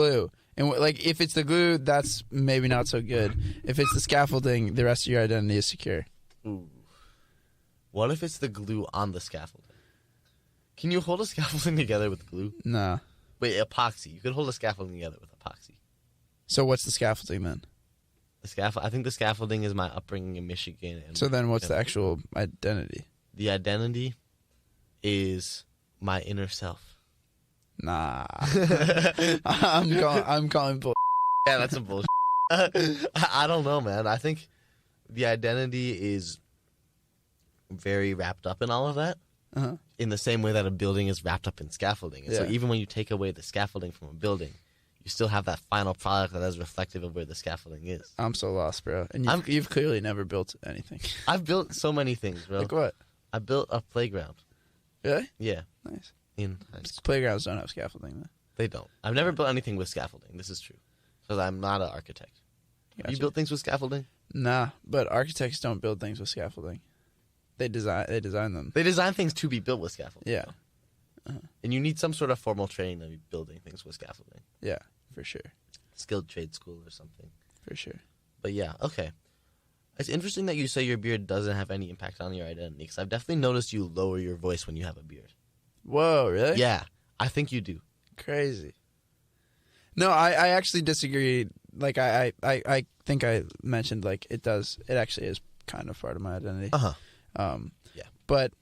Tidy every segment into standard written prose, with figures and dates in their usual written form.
glue. And like, if it's the glue, that's maybe not so good. If it's the scaffolding, the rest of your identity is secure. Ooh. What if it's the glue on the scaffolding? Can you hold a scaffolding together with glue? Nah. Wait, epoxy. You could hold a scaffolding together with epoxy. So what's the scaffolding then? I think the scaffolding is my upbringing in Michigan. So then what's the actual identity? The identity is my inner self. Nah. I'm calling bull. Yeah, that's some bullshit. I don't know, man. I think the identity is very wrapped up in all of that. Uh-huh. In the same way that a building is wrapped up in scaffolding. And so even when you take away the scaffolding from a building, you still have that final product that is reflective of where the scaffolding is. I'm so lost, bro. And you've clearly never built anything. I've built so many things, bro. Like what? I built a playground. Really? Yeah. Nice. In high school. Playgrounds don't have scaffolding, though. They don't. I've never built anything with scaffolding. This is true. Because I'm not an architect. Gotcha. You built things with scaffolding? Nah, but architects don't build things with scaffolding. They design them. They design things to be built with scaffolding. Yeah. And you need some sort of formal training to be building things with scaffolding. Yeah, for sure. Skilled trade school or something. For sure. But yeah, okay. It's interesting that you say your beard doesn't have any impact on your identity, because I've definitely noticed you lower your voice when you have a beard. Whoa, really? Yeah, I think you do. Crazy. No, I actually disagree. Like, I think I mentioned, like, it actually is kind of part of my identity. Uh-huh. Yeah. But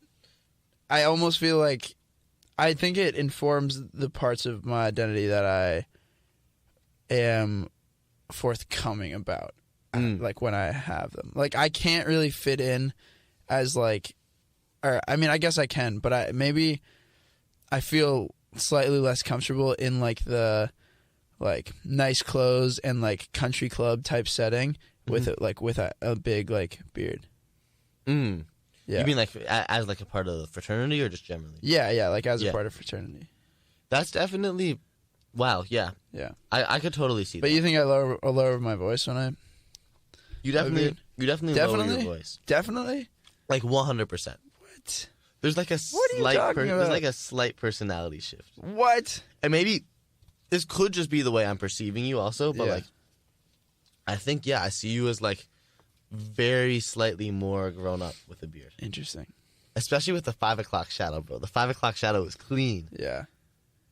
I almost feel like I think it informs the parts of my identity that I am forthcoming about, like, when I have them. Like, I can't really fit in as, like, or I mean, I guess I can, but I feel slightly less comfortable in, like, the, like, nice clothes and, like, country club type setting with it, like, with a big, like, beard. Yeah. You mean like as like a part of the fraternity or just generally? Yeah, like as a part of fraternity. That's definitely, wow, yeah. Yeah. I could totally see that. But you think I lower my voice when I... You definitely lower your voice. Definitely? Like 100%. What? There's like a there's like a slight personality shift. What? And maybe this could just be the way I'm perceiving you also, but like I think I see you as like very slightly more grown up with a beard. Interesting. Especially with the 5 o'clock shadow, bro. The 5 o'clock shadow is clean. Yeah.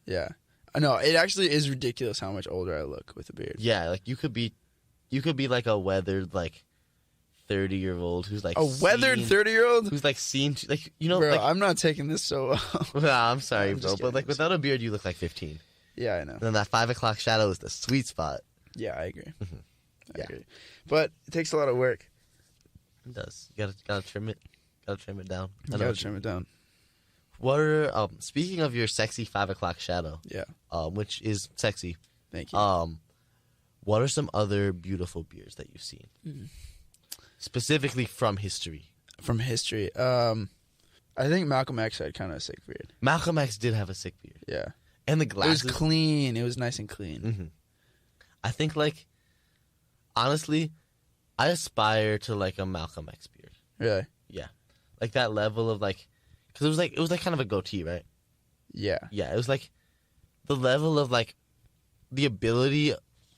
Yeah. No, it actually is ridiculous how much older I look with a beard. Yeah, like you could be like a weathered like 30-year-old who's like weathered 30-year-old who's like seen like, you know, bro, like, I'm not taking this so well. Nah, I'm sorry, bro, but like without a beard you look like 15. Yeah, I know. And then that 5 o'clock shadow is the sweet spot. Yeah, I agree. I agree. But it takes a lot of work. It does. You gotta trim it. Gotta trim it down. You gotta trim it down. What are speaking of your sexy 5 o'clock shadow? Yeah. Which is sexy. Thank you. What are some other beautiful beards that you've seen? Specifically from history. From history. I think Malcolm X had kind of a sick beard. Malcolm X did have a sick beard. Yeah. And the glasses. It was clean. It was nice and clean. I think, like, honestly, I aspire to, like, a Malcolm X beard. Really? Yeah. Like, that level of, like, because it was like kind of a goatee, right? Yeah. Yeah, it was, like, the level of, like, the ability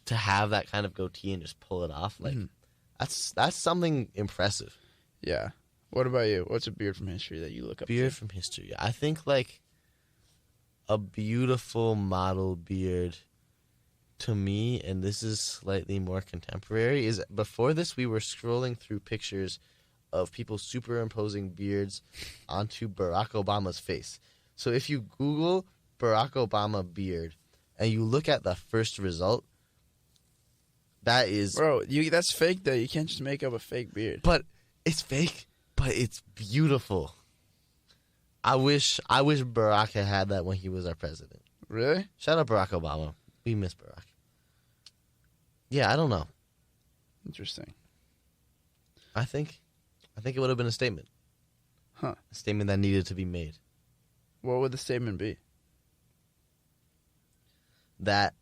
to have that kind of goatee and just pull it off. Like, that's something impressive. Yeah. What about you? What's a beard from history that you look up to? Beard from history. I think, like, a beautiful model beard to me, and this is slightly more contemporary, is before this we were scrolling through pictures of people superimposing beards onto Barack Obama's face. So if you Google Barack Obama beard and you look at the first result, that is... Bro, that's fake, though. You can't just make up a fake beard. But it's fake, but it's beautiful. I wish Barack had that when he was our president. Really? Shout out Barack Obama. We miss Barack. Yeah, I don't know. Interesting. I think it would have been a statement. Huh. A statement that needed to be made. What would the statement be? That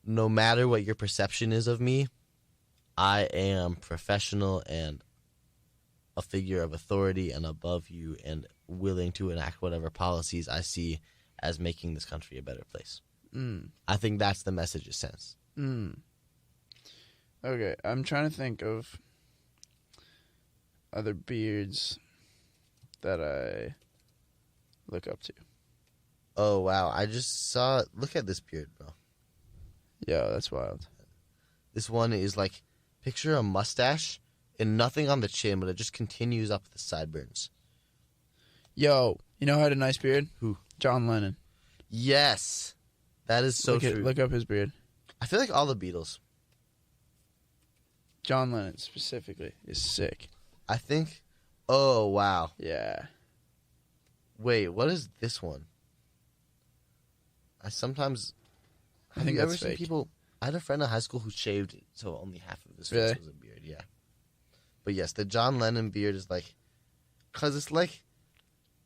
no matter what your perception is of me, I am professional and a figure of authority and above you and willing to enact whatever policies I see as making this country a better place. I think that's the message it sends. Okay, I'm trying to think of other beards that I look up to. Oh, wow. I just saw... Look at this beard, bro. Yeah, that's wild. This one is like... Picture a mustache and nothing on the chin, but it just continues up the sideburns. Yo, you know who had a nice beard? Who? John Lennon. Yes. That is so true. Look up his beard. I feel like all the Beatles. John Lennon specifically is sick. I think... Oh, wow. Yeah. Wait, what is this one? I sometimes... I think you ever that's seen fake. people... I had a friend in high school who shaved so only half of his face Really? was a beard, yeah. But yes, the John Lennon beard is like... Because it's like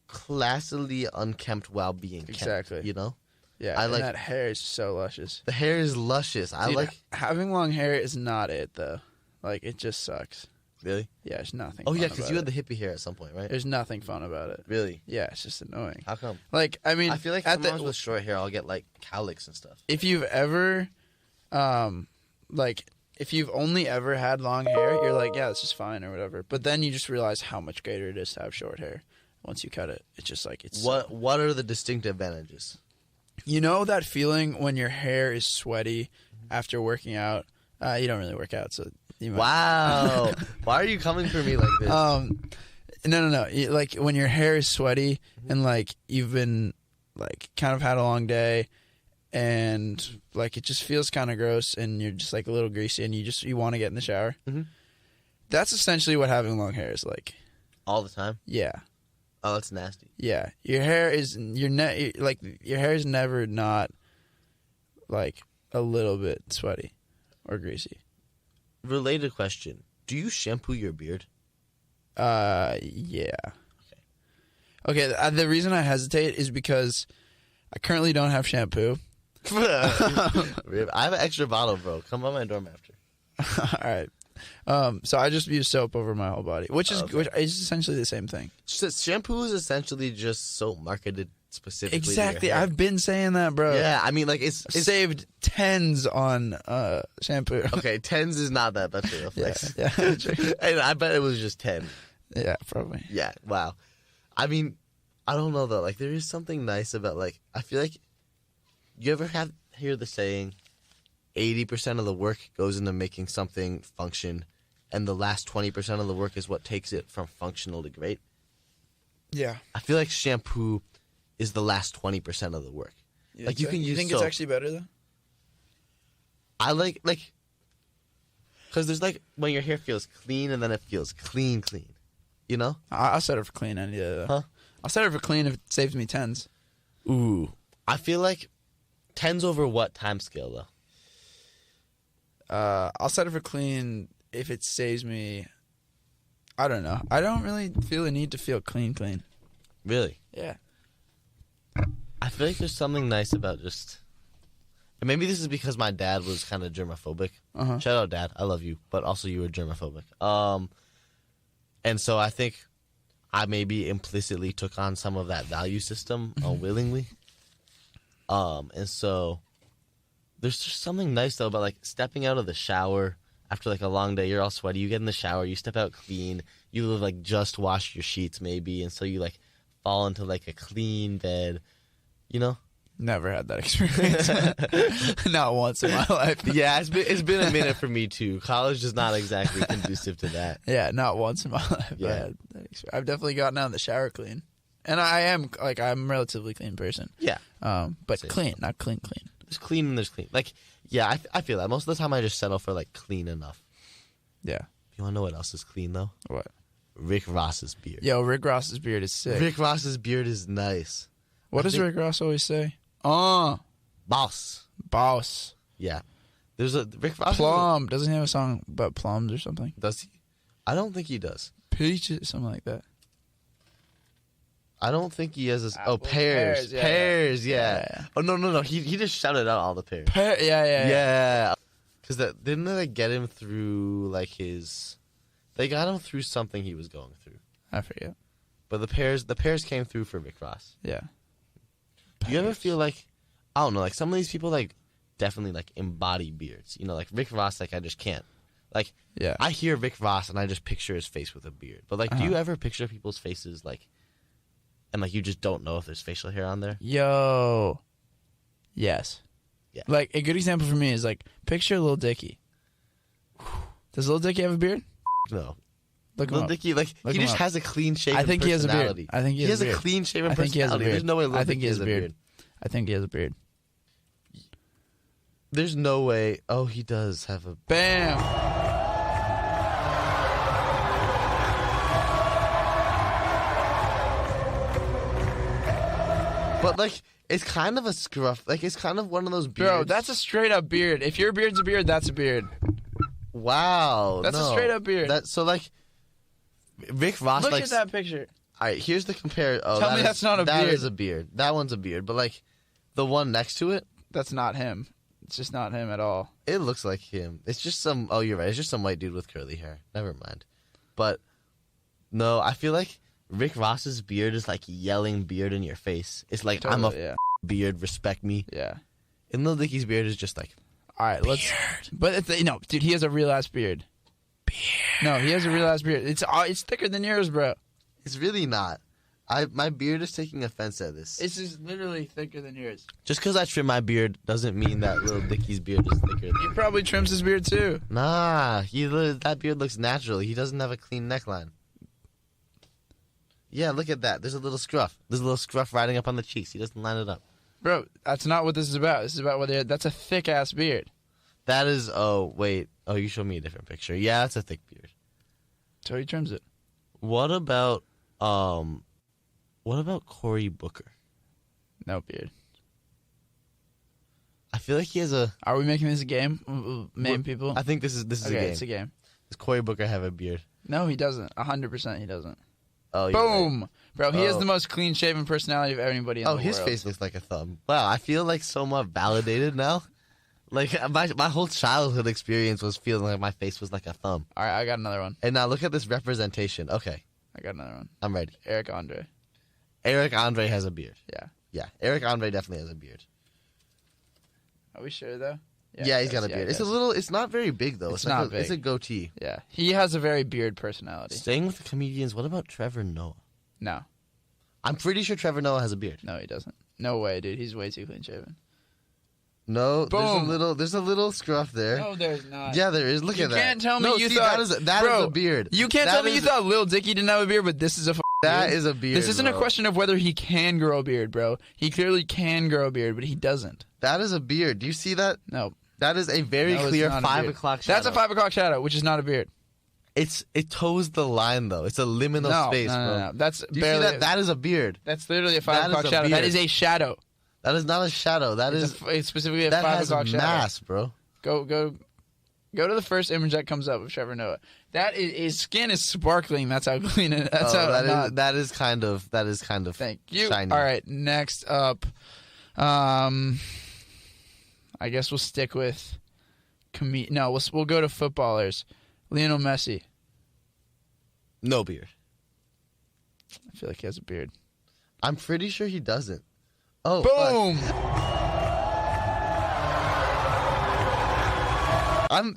classily unkempt while being kept, Exactly. you know? Yeah, I and like- that hair is so luscious. The hair is luscious. I Dude, like... having long hair is not it though. Like it just sucks. Really? Yeah, it's nothing. Oh, fun yeah, because you about had the hippie hair at some point, right? it. There's nothing fun about it. Really? Yeah, it's just annoying. How come? Like I mean, I feel like at sometimes with short hair, I'll get like cowlicks and stuff. if you've ever, like if you've only ever had long hair, you're like, yeah, this is fine or whatever. But then you just realize how much greater it is to have short hair. Once you cut it, it's just like it's. What are the distinct advantages? You know that feeling when your hair is sweaty after working out? You don't really work out, so you might. Wow. Why are you coming for me like this? No. Like when your hair is sweaty and like you've been like kind of had a long day and like it just feels kind of gross and you're just like a little greasy and you want to get in the shower. Mhm. That's essentially what having long hair is like. All the time? Yeah. Oh, that's nasty. Yeah. Your hair is your hair is never not like a little bit sweaty or greasy. Related question. Do you shampoo your beard? Yeah. Okay, the reason I hesitate is because I currently don't have shampoo. I have an extra bottle, bro. Come by my dorm after. All right. So I just use soap over my whole body, which is essentially the same thing. Shampoo is essentially just soap marketed specifically. to your Exactly. hair. I've been saying that, bro. Yeah, I mean, like it's Saved tens on shampoo. okay. Tens is not that much of a flex. Yeah. And I bet it was just 10. Yeah, probably. Yeah. Wow. I mean, I don't know though. Like there is something nice about like I feel like you ever hear the saying 80% of the work goes into making something function, and the last 20% of the work is what takes it from functional to great. Yeah. I feel like shampoo is the last 20% of the work. Like you can use. You think soap. it's actually better though? I like because there's like when your hair feels clean and then it feels clean. You know? I'll set it for clean any day. Though. Huh? I'll set it for clean if it saves me tens. Ooh. I feel like 10's over what time scale though? I'll set it for clean if it saves me. I don't know. I don't really feel the need to feel clean. Really? Yeah. I feel like there's something nice about just. And maybe this is because my dad was kind of germophobic. Uh-huh. Shout out, Dad. I love you, but also you were germophobic. And so I think I maybe implicitly took on some of that value system unwillingly. And so there's just something nice though about like stepping out of the shower after like a long day. You're all sweaty. You get in the shower. You step out clean. You like just washed your sheets maybe, and so you like fall into like a clean bed. You know. Never had that experience. Not once in my life. Yeah, it's been a minute for me too. College is not exactly conducive to that. Yeah, not once in my life. Yeah. I had that I've definitely gotten out of the shower clean. And I'm a relatively clean person. Yeah. But Same. clean, not clean. There's clean and there's clean. Like, yeah, I feel that. Most of the time I just settle for like clean enough. Yeah. You want to know what else is clean though? What? Rick Ross's beard. Yo, Rick Ross's beard is sick. Rick Ross's beard is nice. What does Rick Ross always say? Boss. Boss. Yeah. There's a Rick Ross. Plum. Doesn't he have a song about plums or something? Does he? I don't think he does. Peaches, something like that. I don't think he has a... Apple, pears. pears, yeah, Pears, yeah. Yeah. Oh, no. He just shouted out all the pears. Yeah. Yeah. Because didn't they get him through, like, his... They got him through something he was going through. I forget. But the pears came through for Rick Ross. Yeah. You ever feel like... I don't know, like some of these people like definitely like embody beards. You know, like Rick Ross, like I just can't. Like, Yeah. I hear Rick Ross and I just picture his face with a beard. But like, do you ever picture people's faces like, and like you just don't know if there's facial hair on there? Yo. Yes. Yeah. Like a good example for me is like picture Lil Dicky. Does Lil Dicky have a beard? No. Look him Lil up. Dicky, like Look he him just up. has a clean shaven I think he has a beard. personality. I think he has a a beard. clean shaven I think he has a personality. beard. There's no way Lil I think Dicky has a beard. I think he has a beard. There's no way. Oh, he does have a. Bam. But like, it's kind of a scruff. Like, it's kind of one of those beards. Bro, that's a straight up beard. If your beard's a beard, that's a beard. Wow. That's a no. straight up beard. So like, Rick Ross. Look like, at that picture. All right, here's the compare. Oh, Tell me that's not a That beard. is a beard. That one's a beard. But like, the one next to it, That's not him. It's just not him at all. it looks like him. It's just some. Oh, you're right. It's just some white dude with curly hair. Never mind. But no, I feel like Rick Ross's beard is like yelling beard in your face. It's like I'm a yeah. beard. Respect me. Yeah. And Lil Dicky's beard is just like All right, let's. But no, dude, he has a real ass beard. No, he has a real ass beard. It's thicker than yours, bro. it's really not. My beard is taking offense at this. This is literally thicker than yours. Just because I trim my beard doesn't mean that Lil Dicky's beard is thicker than He probably trims his beard too. Nah, that beard looks natural. He doesn't have a clean neckline. Yeah, look at that. There's a little scruff. There's a little scruff riding up on the cheeks. He doesn't line it up. Bro, that's not what this is about. This is about whether that's a thick ass beard. That is. Oh wait. Oh, you showed me a different picture. Yeah, that's a thick beard. So he trims it. What about Cory Booker? No beard. I feel like he has a. Are we making this a game? Name people. I think this is Okay, a game. it's a game. Does Cory Booker have a beard? No, he doesn't. 100% he doesn't. Oh, you're right. Boom, bro. He has Oh. the most clean shaven personality of anybody in the Oh, world. his face looks like a thumb. Wow, I feel like so much validated now. Like my whole childhood experience was feeling like my face was like a thumb. All right, I got another one. And now look at this representation. Okay, I got another one. I'm ready. Eric Andre. Eric Andre has a beard. Yeah. Yeah, Eric Andre definitely has a beard. Are we sure though? Yeah, he's got a yeah, beard. he It's a does. little. It's not very big though. It's like not big. It's a goatee. Yeah, he has a very beard personality. Staying with the comedians. What about Trevor Noah? No, I'm pretty sure Trevor Noah has a beard. no, he doesn't. No way, dude. He's way too clean shaven. No, Boom. there's a little scruff there. No, there's not. Yeah, there is. Look You at that. can't tell me no, you see, thought- that Bro, is a beard. You can't That tell me you is- thought Lil Dicky didn't have a beard, but this is a That beard. is a beard. This isn't bro. a question of whether he can grow a beard, bro. He clearly can grow a beard, but he doesn't. That is a beard. Do you see that? No. That is a very No, it's clear not a 5 beard. o'clock shadow. That's a 5 o'clock shadow, which is not a beard. It toes the line though. It's a liminal space, bro. No. That's Do you barely. see that? That is a beard. That's literally a That 5 is o'clock a shadow. That beard. is a shadow. That is not a shadow. That is It's specifically a that 5 has o'clock shadow. mass, bro. Go to the first image that comes up of Trevor Noah. That is, his skin is sparkling. That's how clean it. That's how that is kind of Thank you. shiny. All right, next up, I guess we'll stick with we'll go to footballers. Lionel Messi. No beard. I feel like he has a beard. I'm pretty sure he doesn't. Oh, fuck. Boom.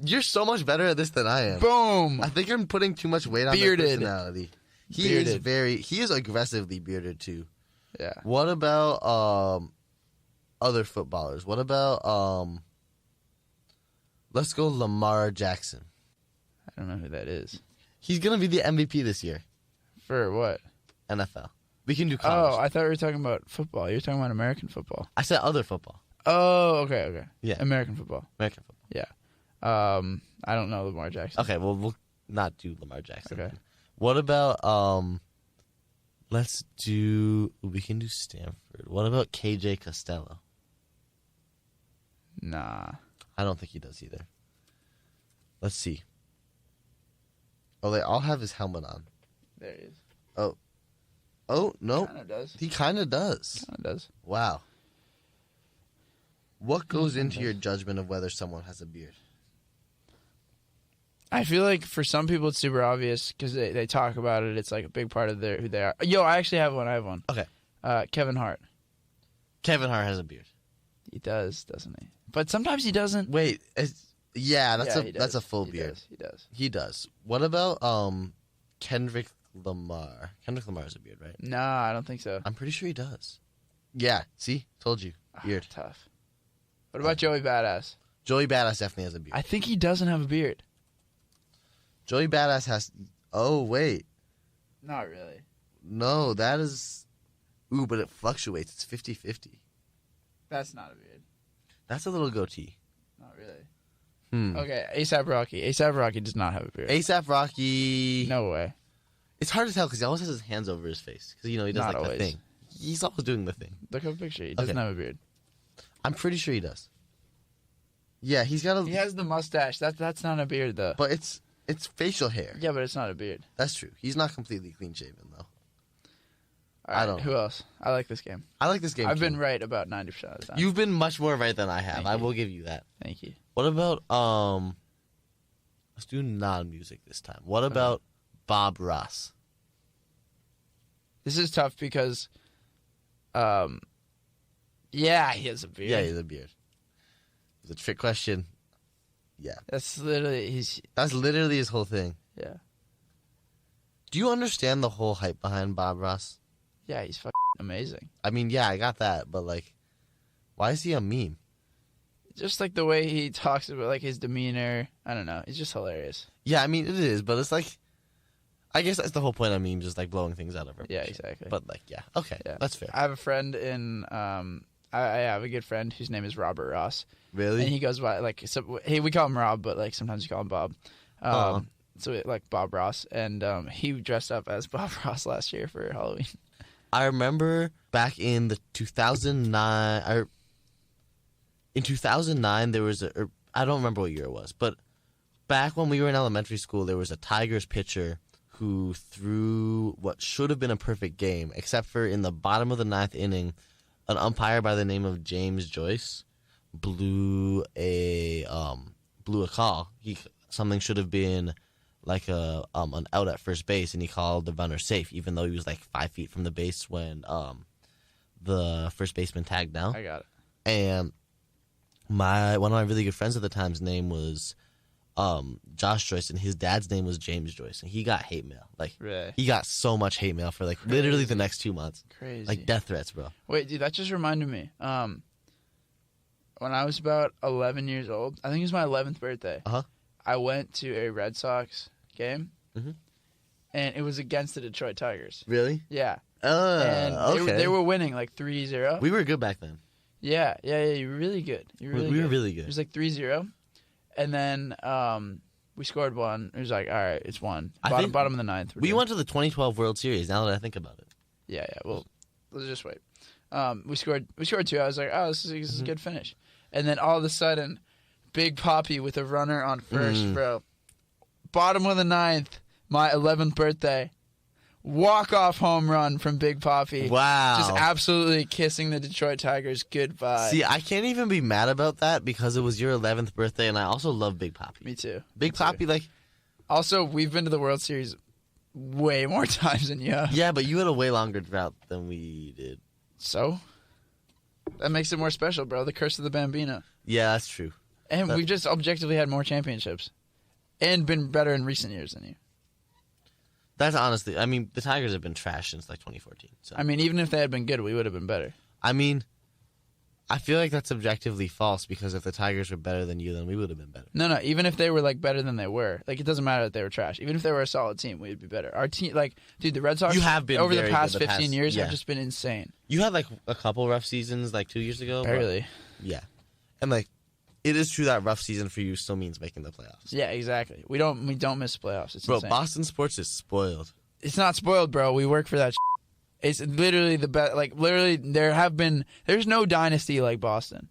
You're so much better at this than I am. Boom. I think I'm putting too much weight on Bearded. the personality. He is aggressively bearded too. Yeah. What about other footballers? What about let's go Lamar Jackson. I don't know who that is. He's gonna be the MVP this year. For what? NFL. We can do college. Oh, I thought we were talking about football. You're talking about American football. I said other football. Oh, okay. Yeah. American football. American football. Yeah. I don't know Lamar Jackson. Okay, well we'll not do Lamar Jackson. Okay. What about we can do Stanford. What about KJ Costello? Nah. I don't think he does either. Let's see. Oh, they all have his helmet on. There he is. Oh, no. Kind of does. He kind of does. Kind of does. Wow. What goes into your judgment of whether someone has a beard? I feel like for some people it's super obvious because they talk about it. It's like a big part of who they are. Yo, I actually have one. I have one. Okay. Kevin Hart. Kevin Hart has a beard. He does, doesn't he? But sometimes he doesn't. Wait, that's a full He beard. does. He does. What about Kendrick Lamar? Kendrick Lamar has a beard, right? No, I don't think so. I'm pretty sure he does. Yeah, see? Told you. Beard. Tough. What about Joey Badass? Joey Badass definitely has a beard. I think he doesn't have a beard. Joey Badass has... Oh, wait. Not really. No, that is... Ooh, but it fluctuates. It's 50-50. That's not a beard. That's a little goatee. Not really. Hmm. Okay, A$AP Rocky. A$AP Rocky does not have a beard. A$AP Rocky... No way. It's hard to tell because he always has his hands over his face. Because, he does Not like always. the thing. He's always doing the thing. Look at the picture. He doesn't have a beard. I'm pretty sure he does. Yeah, he's got a... He has the mustache. That's not a beard, though. But it's facial hair. Yeah, but it's not a beard. That's true. He's not completely clean shaven, though. All right, I don't who else? I like this game. I like this game, I've too. been right about 90% of the time. You've been much more right than I have. Thank I you. will give you that. Thank you. What about, let's do non-music this time. What about Bob Ross? This is tough because, yeah, he has a beard. Yeah, he has a beard. It's a trick question. Yeah. That's literally, That's literally his whole thing. yeah. Do you understand the whole hype behind Bob Ross? Yeah, he's fucking amazing. I mean, yeah, I got that, but, like, why is he a meme? Just like the way he talks about, like, his demeanor. I don't know. He's just hilarious. Yeah, I mean, it is, but it's like, I guess that's the whole point of memes, just, like, blowing things out of Yeah, proportion. exactly. But, like, yeah. Okay, Yeah. that's fair. I have a friend in, I have a good friend whose name is Robert Ross. Really? And he goes by, like, we call him Rob, but, like, sometimes we call him Bob. So, like, Bob Ross. And he dressed up as Bob Ross last year for Halloween. I remember back in the 2009, in 2009, there was I don't remember what year it was, but back when we were in elementary school, there was a Tigers pitcher who threw what should have been a perfect game, except for in the bottom of the ninth inning, an umpire by the name of James Joyce blew a call. Something should have been like an out at first base, and he called the runner safe, even though he was like 5 feet from the base when the first baseman tagged down. I got it. And one of my really good friends at the time's name was Josh Joyce, and his dad's name was James Joyce, and he got hate mail. Like, Really? he got so much hate mail for like literally the next 2 months. Crazy. Like death threats, bro. Wait, dude, that just reminded me. When I was about 11 years old, I think it was my 11th birthday. Uh-huh. I went to a Red Sox game, Mhm. and it was against the Detroit Tigers. Really? Yeah. And Okay. they were winning like 3-0. We were good back then. Yeah, you were really good. You were really We were good. really It good. was like 3-0. And then we scored one. It was like, all right, it's one. I think Bottom of the ninth. We went to the 2012 World Series. Now that I think about it. Yeah. Well, let's just wait. We scored two. I was like, oh, this is a good finish. And then all of a sudden, Big Papi with a runner on first, bro. Bottom of the ninth, my 11th birthday. Walk-off home run from Big Papi. Wow. Just absolutely kissing the Detroit Tigers goodbye. See, I can't even be mad about that because it was your 11th birthday, and I also love Big Papi. Me too. Big Papi, like... Also, we've been to the World Series way more times than you have. Yeah, but you had a way longer drought than we did. So? That makes it more special, bro. The curse of the Bambino. Yeah, that's true. And we've just objectively had more championships. And been better in recent years than you. That's honestly... I mean, the Tigers have been trash since, like, 2014. So. I mean, even if they had been good, we would have been better. I mean, I feel like that's objectively false because if the Tigers were better than you, then we would have been better. No. Even if they were, like, better than they were. Like, it doesn't matter that they were trash. Even if they were a solid team, we'd be better. Our team, like... Dude, the Red Sox... You have been over the very past good the 15 past- years yeah. have just been insane. You had, like, a couple rough seasons, like, 2 years ago. but- Barely. Yeah. And, like, it is true that rough season for you still means making the playoffs. Yeah, exactly. We don't miss playoffs. It's Bro, insane. Boston sports is spoiled. It's not spoiled, bro. We work for that. It's literally the best. Like, literally, there's no dynasty like Boston.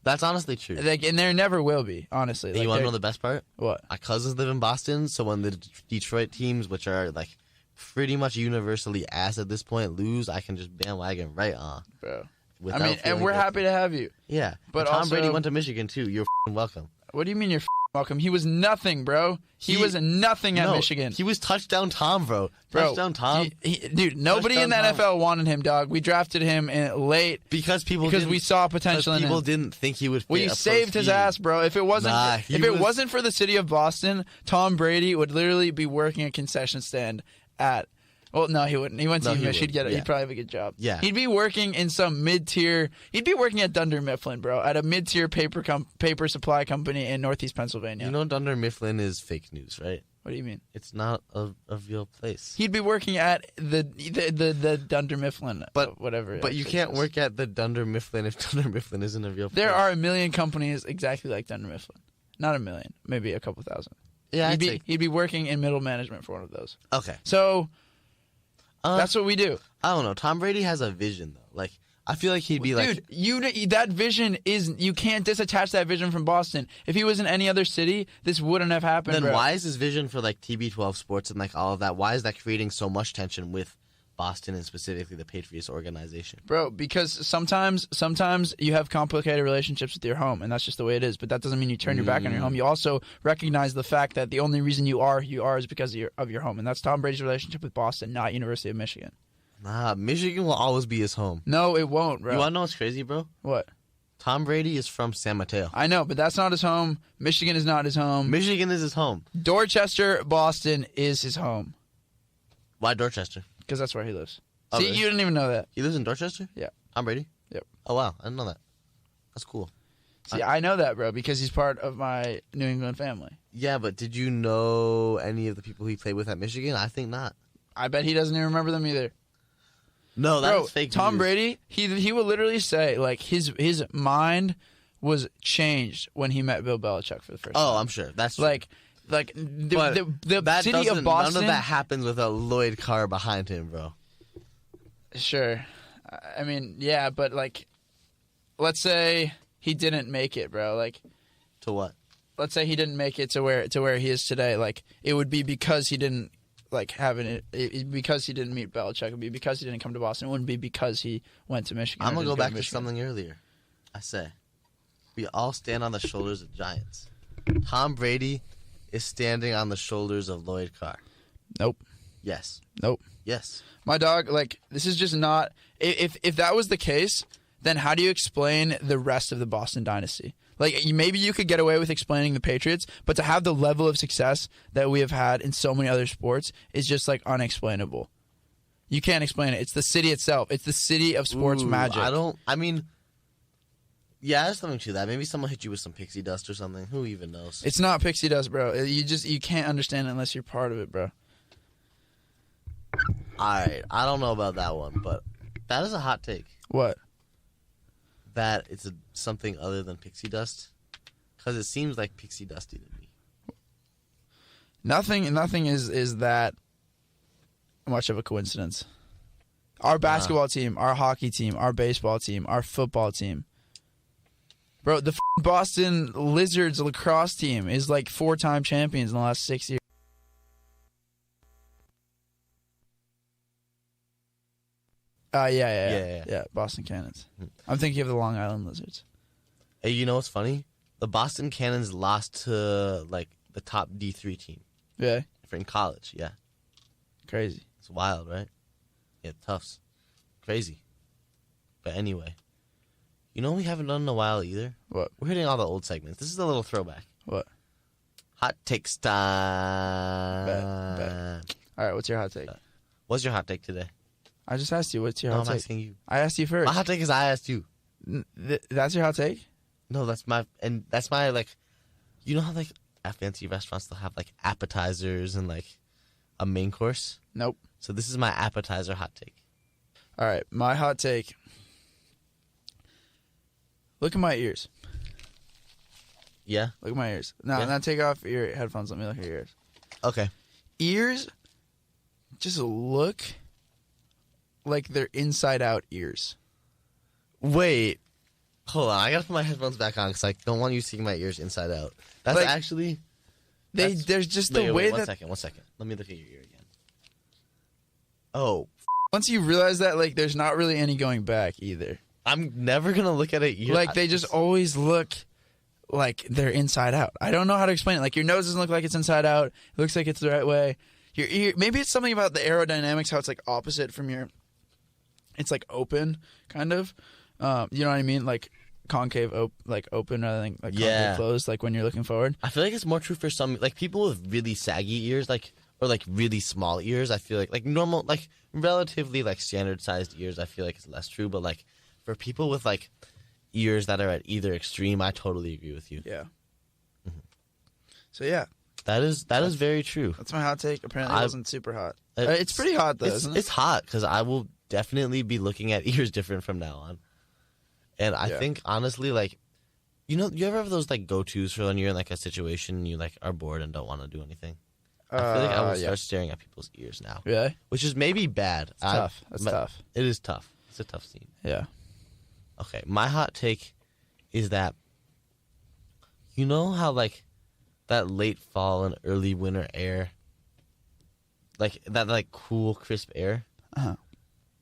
That's honestly true. Like, and there never will be, honestly. And Like, you want to they're- know the best part? What? My cousins live in Boston, so when the Detroit teams, which are, like, pretty much universally ass at this point, lose, I can just bandwagon right on. Bro. without I mean, and feeling we're guilty. happy to have you. Yeah. But And Tom also- Brady went to Michigan too. You're welcome. What do you mean you're welcome? He was nothing, bro. He was nothing at Michigan. He was touchdown Tom, bro. Bro, Touchdown Tom. Dude, nobody in the Touchdown Tom. NFL wanted him, dog. We drafted him in late because we saw potential in him. People didn't think he would fit We a pro saved his scheme. ass, bro. If it wasn't, Nah, if he it was- wasn't for the city of Boston, Tom Brady would literally be working a concession stand at. Well, no, he wouldn't. He went to No, he UMich. He'd wouldn't. He'd probably have a good job. Yeah. He'd be working in some mid-tier. He'd be working at Dunder Mifflin, bro, at a mid-tier paper supply company in Northeast Pennsylvania. You know, Dunder Mifflin is fake news, right? What do you mean? It's not a real place. He'd be working at the Dunder Mifflin, But whatever. it But you actually can't is. work at the Dunder Mifflin if Dunder Mifflin isn't a real place. There are a million companies exactly like Dunder Mifflin. Not a million, maybe a couple thousand. Yeah, He'd be working in middle management for one of those. okay. So that's what we do. I don't know. Tom Brady has a vision though. Like I feel like he'd be like, Dude, that vision is, you can't disattach that vision from Boston. If he was in any other city, this wouldn't have happened. then bro. why is his vision for like TB12 sports and like all of that? Why is that creating so much tension with Boston and specifically the Patriots organization? Bro, because sometimes you have complicated relationships with your home, and that's just the way it is. But that doesn't mean you turn your back on your home. You also recognize the fact that the only reason you are is because of your home, and that's Tom Brady's relationship with Boston, not University of Michigan. Nah, Michigan will always be his home. No, it won't, bro. You wanna know what's crazy, bro? What? Tom Brady is from San Mateo. I know, but that's not his home. Michigan is not his home. Michigan is his home. Dorchester, Boston is his home, Why Dorchester? because that's where he lives. Oh, See, really? you didn't even know that. He lives in Dorchester? Yeah. Tom Brady? Yep. Oh wow, I didn't know that. That's cool. See, I know that, bro, because he's part of my New England family. Yeah, but did you know any of the people he played with at Michigan? I think not. I bet he doesn't even remember them either. No, Bro, that's fake Tom news. Brady, he would literally say, like, his mind was changed when he met Bill Belichick for the first time. Oh, I'm sure. That's true. Like But the that city of Boston. None of that happens with a Lloyd Carr behind him, bro. Sure. I mean, yeah, but, like, let's say he didn't make it, bro. Like, To what? let's say he didn't make it to where he is today. Like, it would be because he didn't, like, because he didn't meet Belichick. It would be because he didn't come to Boston. It wouldn't be because he went to Michigan. I'm or going to didn't go back to Michigan. something earlier. I say, we all stand on the shoulders of giants. Tom Brady is standing on the shoulders of Lloyd Carr. Nope. Yes. Nope. Yes. My dog, like, this is just not. If that was the case, then how do you explain the rest of the Boston dynasty? Like, maybe you could get away with explaining the Patriots, but to have the level of success that we have had in so many other sports is just, like, unexplainable. You can't explain it. It's the city itself. It's the city of sports Ooh, magic. Yeah, there's something to that. Maybe someone hit you with some pixie dust or something. Who even knows? It's not pixie dust, bro. You can't understand it unless you're part of it, bro. Alright, I don't know about that one, but that is a hot take. What? That it's something other than pixie dust. Because it seems like pixie dusty to me. Nothing is that much of a coincidence. Our basketball team, our hockey team, our baseball team, our football team. Bro, the Boston Lizards lacrosse team is like 4-time champions in the last 6 years. Yeah. Boston Cannons. I'm thinking of the Long Island Lizards. Hey, you know what's funny? The Boston Cannons lost to like the top D3 team Yeah, in college. Yeah, crazy. it's wild, right? Yeah, Tufts, crazy. But anyway, you know what we haven't done in a while either. What? We're hitting all the old segments. This is a little throwback. What? Hot takes time. Bet. All right, what's your hot take? What's your hot take today? I just asked you. What's your No, hot I'm take? asking you. I asked you first. My hot take is I asked you. That's your hot take? No, that's my like. You know how like at fancy restaurants they'll have like appetizers and like a main course. Nope. So this is my appetizer hot take. All right, my hot take. Look at my ears. Yeah. Look at my ears. No, Yeah. now take off your headphones. Let me look at your ears. Okay. Ears just look like they're inside out ears. Wait. Hold on. I gotta put my headphones back on because I don't want you seeing my ears inside out. That's Like, actually. There's just the Wait, way one that second. 1 second. Let me look at your ear again. Oh. once you realize that, like, there's not really any going back either. I'm never gonna look at it. Like they just always look like they're inside out. I don't know how to explain it. Like your nose doesn't look like it's inside out. It looks like it's the right way. Your ear, maybe it's something about the aerodynamics, how it's like opposite from your. It's like open, kind of. You know what I mean? Like concave, open rather than like concave closed. Like when you're looking forward. I feel like it's more true for some, like people with really saggy ears, like or like really small ears. I feel like normal, like relatively like standard sized ears. I feel like it's less true, but like for people with like ears that are at either extreme, I totally agree with you. Yeah. Mm-hmm. So yeah. That is very true. That's my hot take. Apparently, it wasn't super hot. It's pretty hot though, isn't it? It's hot because I will definitely be looking at ears different from now on. And I think honestly, like, you ever have those like go-tos for when you're in like a situation and you like are bored and don't want to do anything? I feel like I will start staring at people's ears now. Really? Which is maybe bad. It's tough. That's tough. It is tough. It's a tough scene. Yeah. Okay, my hot take is that you know how like that late fall and early winter air, like that like cool crisp air. Uh-huh.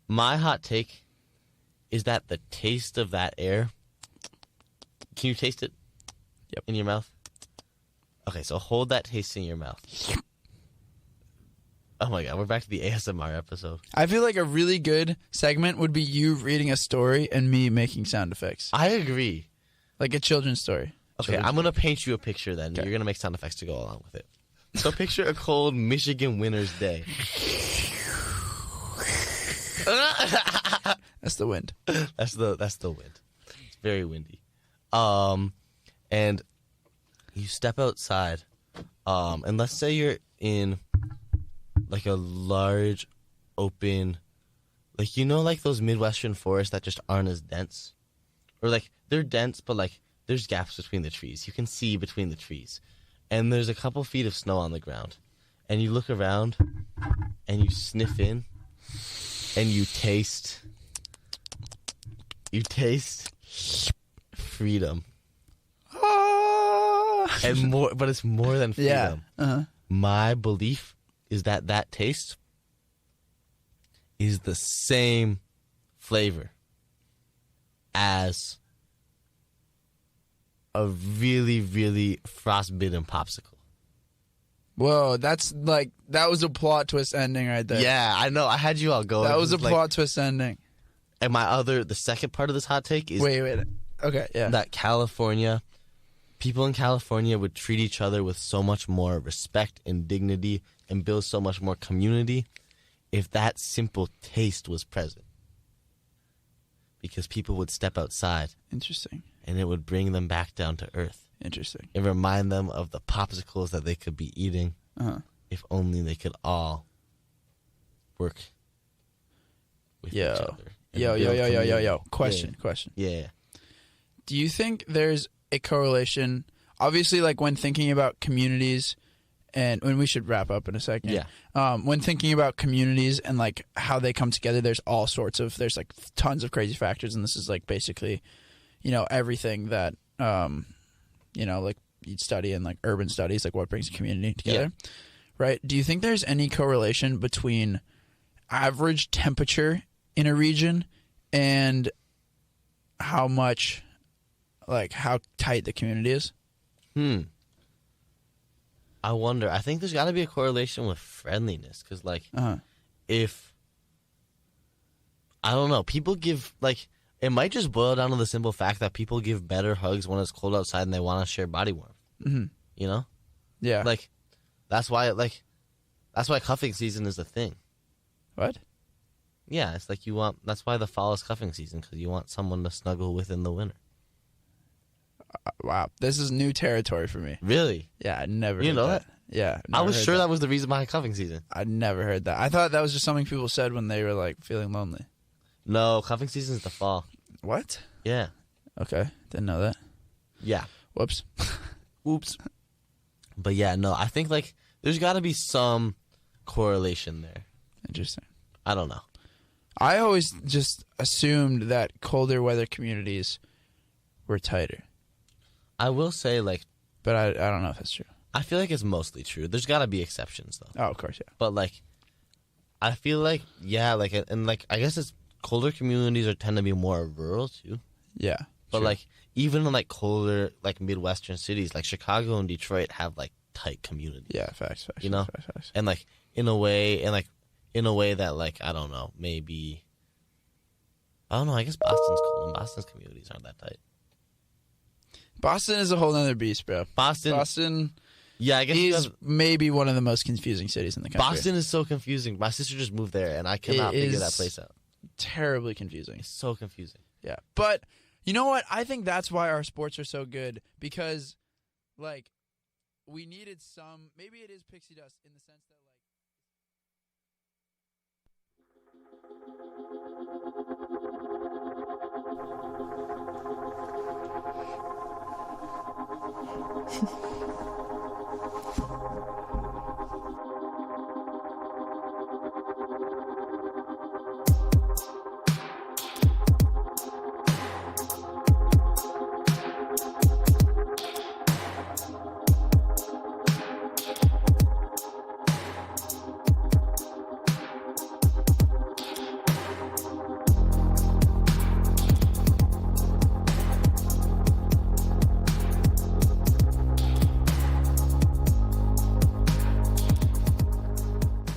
My hot take is that the taste of that air. Can you taste it? Yep. In your mouth. Okay, so hold that taste in your mouth. Oh my god, we're back to the ASMR episode. I feel like a really good segment would be you reading a story and me making sound effects. I agree. Like a children's story. Okay, I'm going to paint you a picture then. Okay. You're going to make sound effects to go along with it. So picture a cold Michigan winter's day. That's the wind. That's the wind. It's very windy. And you step outside. And let's say you're in like a large open, like like those Midwestern forests that just aren't as dense, or like they're dense but like there's gaps between the trees. You can see between the trees, and there's a couple feet of snow on the ground, and you look around and you sniff in and you taste freedom. And more, but it's more than freedom. Yeah. Uh-huh. My belief is that taste is the same flavor as a really, really frostbitten popsicle. Whoa, that was a plot twist ending right there. Yeah, I know. I had you all going. That was a plot twist ending. And the second part of this hot take is wait. Okay, yeah. That people in California would treat each other with so much more respect and dignity and build so much more community if that simple taste was present. Because people would step outside. Interesting. And it would bring them back down to earth. Interesting. And remind them of the popsicles that they could be eating if only they could all work with each other. Yo. Question. Yeah. Do you think there's a correlation, obviously, like when thinking about communities, and when we should wrap up in a second. Yeah. When thinking about communities and like how they come together, there's like tons of crazy factors, and this is like basically, everything that, like you'd study in like urban studies, like what brings a community together, right? Do you think there's any correlation between average temperature in a region and how tight the community is? I wonder. I think there's got to be a correlation with friendliness, because if I don't know, people give it might just boil down to the simple fact that people give better hugs when it's cold outside and they want to share body warmth. Mm-hmm. Yeah. That's why cuffing season is a thing. What? Yeah, it's like that's why the fall is cuffing season, because you want someone to snuggle with in the winter. Wow, this is new territory for me. Really? Yeah, I never heard that. Yeah. I was sure that was the reason behind cuffing season. I never heard that. I thought that was just something people said when they were like feeling lonely. No, cuffing season is the fall. What? Yeah. Okay, didn't know that. Yeah. Whoops. Oops. But yeah, no, I think there's got to be some correlation there. Interesting. I don't know. I always just assumed that colder weather communities were tighter. I will say, but I don't know if that's true. I feel like it's mostly true. There's got to be exceptions, though. Oh, of course, yeah. But, I feel like, yeah, and, I guess it's colder communities tend to be more rural too. Yeah. But true. like even in like colder like Midwestern cities, like Chicago and Detroit have like tight communities. Yeah, facts. You know? Facts. And like in a way that like I don't know, maybe I don't know, I guess Boston's cold and Boston's communities aren't that tight. Boston is a whole other beast, bro. Boston yeah, I guess is maybe one of the most confusing cities in the country. Boston is so confusing. My sister just moved there, and I cannot figure that place out. Terribly confusing. It's so confusing. Yeah, but you know what? I think that's why our sports are so good because, like, we needed some. Maybe it is pixie dust in the sense that,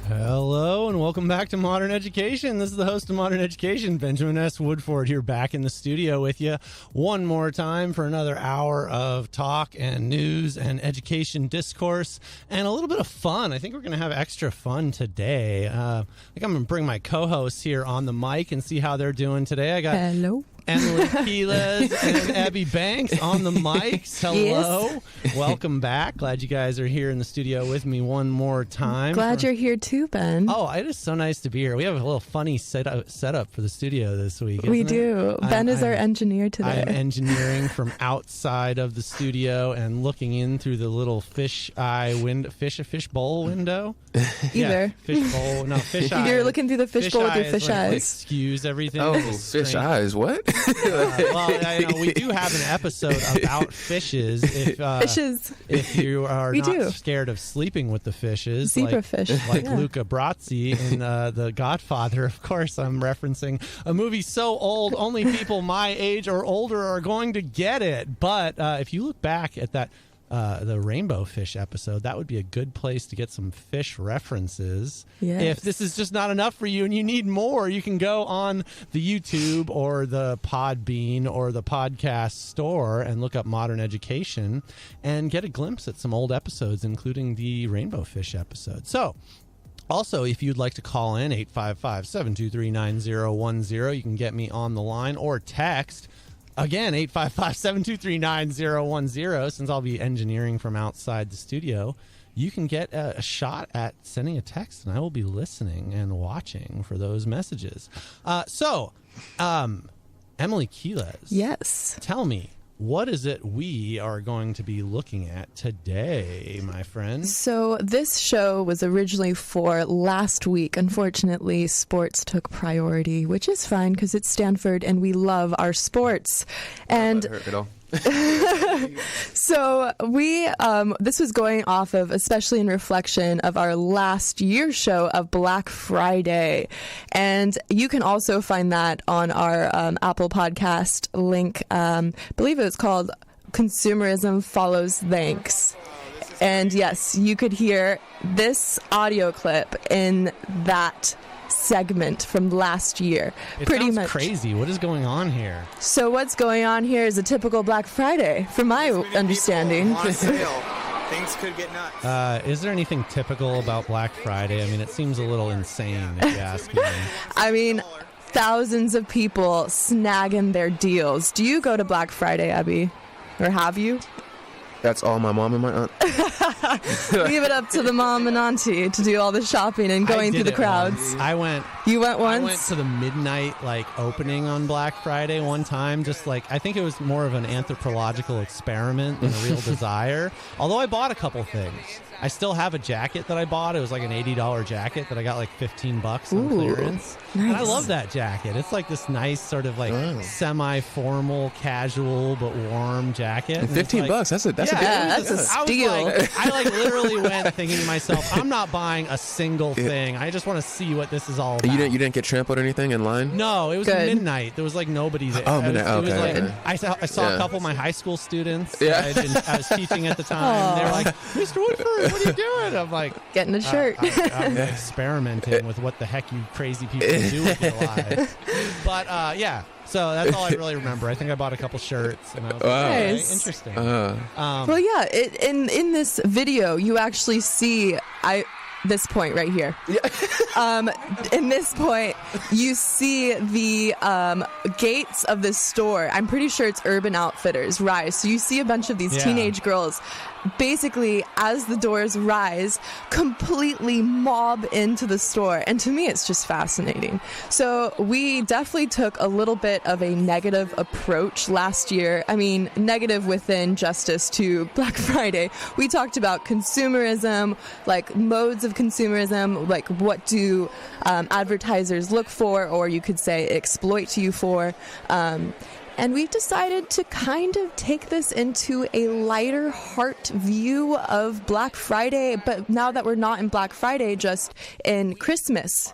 Hello and welcome back to Modern Education. This is the host of Modern Education, Benjamin S. Woodford, here back in the studio with you one more time for another hour of talk and news and education discourse and a little bit of fun. I think we're going to have extra fun today. I think I'm going to bring my co-hosts here on the mic and see how they're doing today. I got Hello. Emily Quiles and Abby Banks on the mics. Hello. Yes. Welcome back. Glad you guys are here in the studio with me one more time. Glad you're here too, Ben. Oh, it is so nice to be here. We have a little funny setup for the studio this week. We do. Ben is our engineer today. I'm engineering from outside of the studio and looking in through the little fish bowl window. Either. Yeah, fish bowl. No, fish eye. You're looking through the fish bowl with your fish eyes. Excuse everything. Oh, fish eyes. What? Well, I know we do have an episode about fishes. Fishes. If you are not do. scared of sleeping with the fishes, Zebrafish. like Yeah. Luca Brasi in The Godfather. Of course, I'm referencing a movie so old only people my age or older are going to get it. But if you look back at that. The rainbow fish episode, that would be a good place to get some fish references. Yes. If this is just not enough for you and you need more, you can go on the YouTube or the Podbean or the podcast store and look up Modern Education and get a glimpse at some old episodes, including the rainbow fish episode. So, also, if you'd like to call in, 855-723-9010, you can get me on the line or text. Again, 855-723-9010. Since I'll be engineering from outside the studio, you can get a shot at sending a text, and I will be listening and watching for those messages. Emily Quiles. Yes. Tell me, what is it we are going to be looking at today, my friend? So this show was originally for last week. Unfortunately, sports took priority, which is fine because it's Stanford and we love our sports. And so we this was going off of, especially in reflection of our last year's show of Black Friday, and you can also find that on our Apple Podcast link. I believe it was called Consumerism Follows Thanks. And yes, you could hear this audio clip in that segment from last year. It Pretty sounds much crazy. What is going on here? So what's going on here is a typical Black Friday, from my understanding. On sale. Things could get nuts. Is there anything typical about Black Friday? I mean, it seems a little insane, if you ask me. I mean, thousands of people snagging their deals. Do you go to Black Friday, Abby? Or have you? That's all my mom and my aunt. Leave it up to the mom and auntie to do all the shopping and going through the crowds. I went. You went once? I went to the midnight opening on Black Friday one time. Just I think it was more of an anthropological experiment than a real desire. Although I bought a couple things. I still have a jacket that I bought. It was like an $80 jacket that I got $15 on clearance. Nice. And I love that jacket. It's like this nice sort of semi-formal, casual but warm jacket. And $15. That's a steal. I literally went thinking to myself, I'm not buying a single thing. I just want to see what this is all about. You didn't get trampled or anything in line? No, it was Good. midnight. There was like nobody there. Oh, midnight. It was Okay. like, I saw a couple of my high school students. Yeah. I was teaching at the time. They were like, Mr. Woodford, what are you doing? I'm like, Getting a shirt. I'm experimenting with what the heck you crazy people do with your lives. But yeah, so that's all I really remember. I think I bought a couple shirts. And I was like, okay, Nice. interesting. Well, yeah, in this video, you actually see this point right here. In this point, you see the gates of this store. I'm pretty sure it's Urban Outfitters rise. So you see a bunch of these teenage girls basically, as the doors rise, completely mob into the store. And to me, it's just fascinating. So we definitely took a little bit of a negative approach last year. I mean, negative within justice to Black Friday. We talked about consumerism, like modes of consumerism, like what do advertisers look for, or you could say exploit you for. And we've decided to kind of take this into a lighter heart view of Black Friday, but now that we're not in Black Friday, just in Christmas.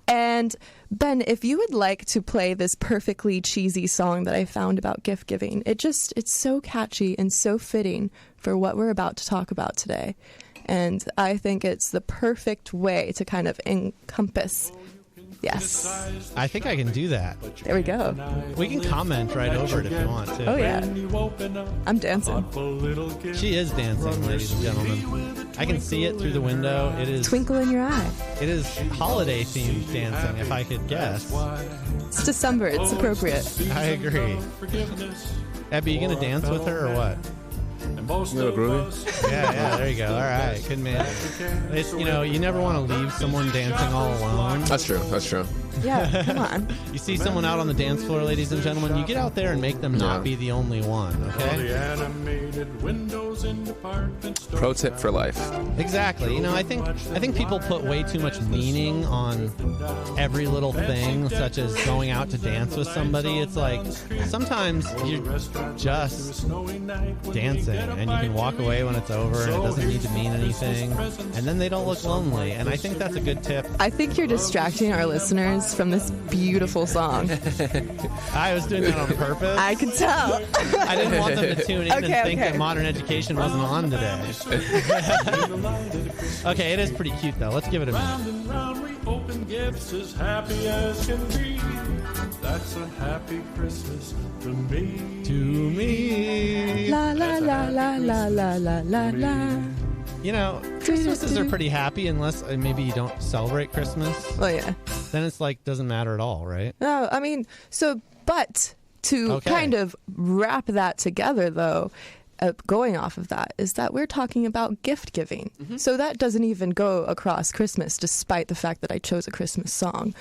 And Ben, if you would like to play this perfectly cheesy song that I found about gift giving, it's so catchy and so fitting for what we're about to talk about today. And I think it's the perfect way to kind of encompass. Yes. I think I can do that. There we go. We can comment right over it if you want to. Oh, yeah. I'm dancing. She is dancing, ladies and gentlemen. I can see it through the window. It is Twinkle in your eye. It is holiday-themed dancing, if I could guess. It's December. It's appropriate. I agree. Abby, you going to dance with her or what? Little groovy. Yeah, there you go. All right, good man. It's, you never want to leave someone dancing all alone. That's true. Yeah, come on. You see someone out on the dance floor, ladies and gentlemen, you get out there and make them not be the only one, okay? Pro tip for life. Exactly. I think people put way too much meaning on every little thing, such as going out to dance with somebody. It's like sometimes you're just dancing and you can walk away when it's over and it doesn't need to mean anything, and then they don't look lonely, and I think that's a good tip. I think you're distracting our listeners from this beautiful song. I was doing that on purpose. I could tell. I didn't want them to tune in and think that modern education wasn't on today. Okay, it is pretty cute though. Let's give it a minute. Round we open gifts as happy as can be. That's a happy Christmas to me. To me. La la la la la la la la la. Christmases are pretty happy unless maybe you don't celebrate Christmas. Oh yeah. Then it's like doesn't matter at all, right? No, I mean, but to kind of wrap that together though, going off of that is that we're talking about gift giving. Mm-hmm. So that doesn't even go across Christmas, despite the fact that I chose a Christmas song.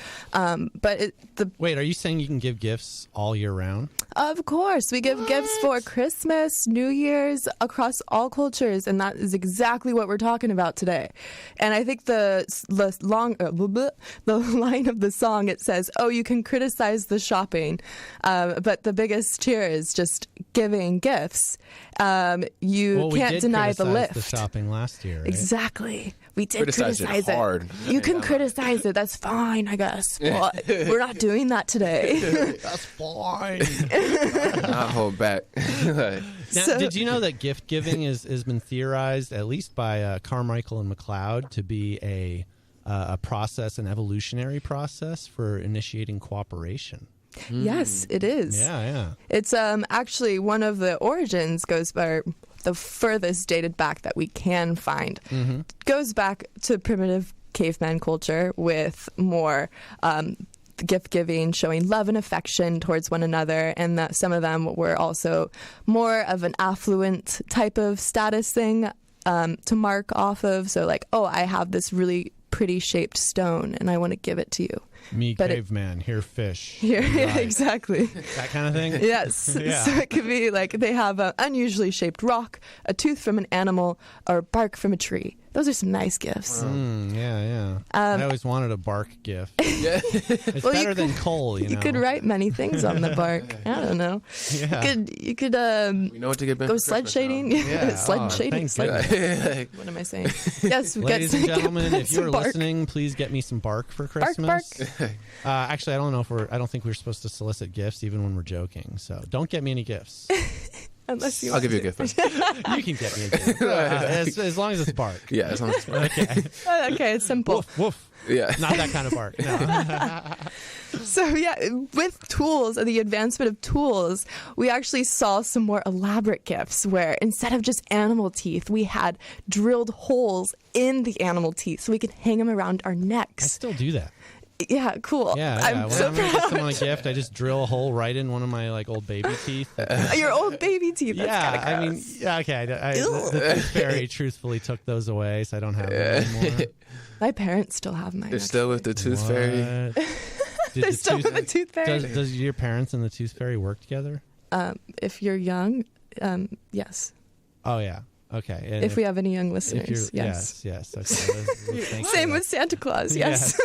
Wait, are you saying you can give gifts all year round? Of course. We give gifts for Christmas, New Year's, across all cultures, and that is exactly what we're talking about today. And I think the line of the song, it says, "Oh, you can criticize the shopping, but the biggest cheer is just giving gifts. You can't deny the lift." The shopping last year, right? Exactly. We did criticize it hard. You can criticize it. That's fine, I guess. But we're not doing that today. That's fine. Not hold back. Now, did you know that gift giving has been theorized, at least by Carmichael and McLeod, to be a process, an evolutionary process for initiating cooperation? Yes, it is. Yeah. It's actually one of the origins goes by the furthest dated back that we can find. Mm-hmm. Goes back to primitive caveman culture with more gift giving, showing love and affection towards one another, and that some of them were also more of an affluent type of status thing to mark off of. So like, oh, I have this really pretty shaped stone and I want to give it to you. Me, But caveman, here fish. Here, Right. exactly. That kind of thing? Yes. Yeah. So it could be like they have an unusually shaped rock, a tooth from an animal, or bark from a tree. Those are some nice gifts. Yeah. I always wanted a bark gift. It's Well, better than coal, you know. You could write many things on the bark. I don't know. Yeah. You could We know what to get Ben go for sled Christmas shading. Yeah. Sled Oh, shading. thank now. What am I saying? Yes, we Ladies and gentlemen, if some you're bark. listening, please get me some bark for Bark, Christmas. Actually, I don't know I don't think we're supposed to solicit gifts even when we're joking. So don't get me any gifts. Unless you I'll give you a gift. Ben. You can get me a gift. As long as it's bark. Yeah, as long as it's Okay. Okay, it's simple. Woof, woof. yeah. Not that kind of bark. No. So yeah, with tools and the advancement of tools, we actually saw some more elaborate gifts where instead of just animal teeth, we had drilled holes in the animal teeth so we could hang them around our I necks. still do that. Yeah, cool. Yeah. I'm When so I'm gonna give proud. someone a gift, I just drill a hole right in one of my old baby teeth. Your old baby teeth. That's Yeah, kinda I mean, gross. yeah, okay. The Tooth Fairy truthfully took those away, so I don't have them anymore. My parents still have mine. They're still with the Tooth Fairy. What? Did They're the still with the tooth fairy. Does your parents and the Tooth Fairy work together? If you're young, yes. Oh yeah. Okay. And If we have any young if listeners, you're, yes. yes. Okay. Thank Same you. with Santa Claus. Yes.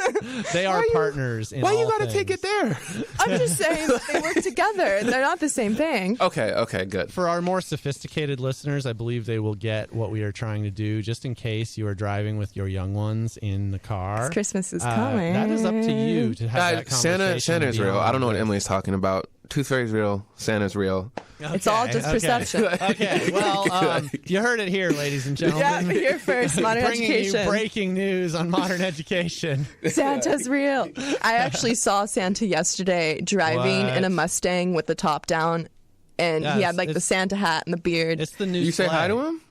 They are Why you- partners. In Why you all gotta take things. it there? I'm just saying they work together. They're not the same thing. Okay, good. For our more sophisticated listeners, I believe they will get what we are trying to do. Just in case you are driving with your young ones in the car, Christmas is coming. That is up to you to have that conversation. Santa's real. I don't know what beyond Emily's talking about. Tooth Fairy's real. Santa's real. this. It's all just perception. Okay, well, you heard it here, ladies and Yeah, gentlemen. here first, modern Bringing education. you breaking news on modern education. Santa's real. I actually saw Santa yesterday driving in a What? Mustang with the top down, and he Yes, had like the it's- Santa hat and the beard. It's the new. You say hi to him?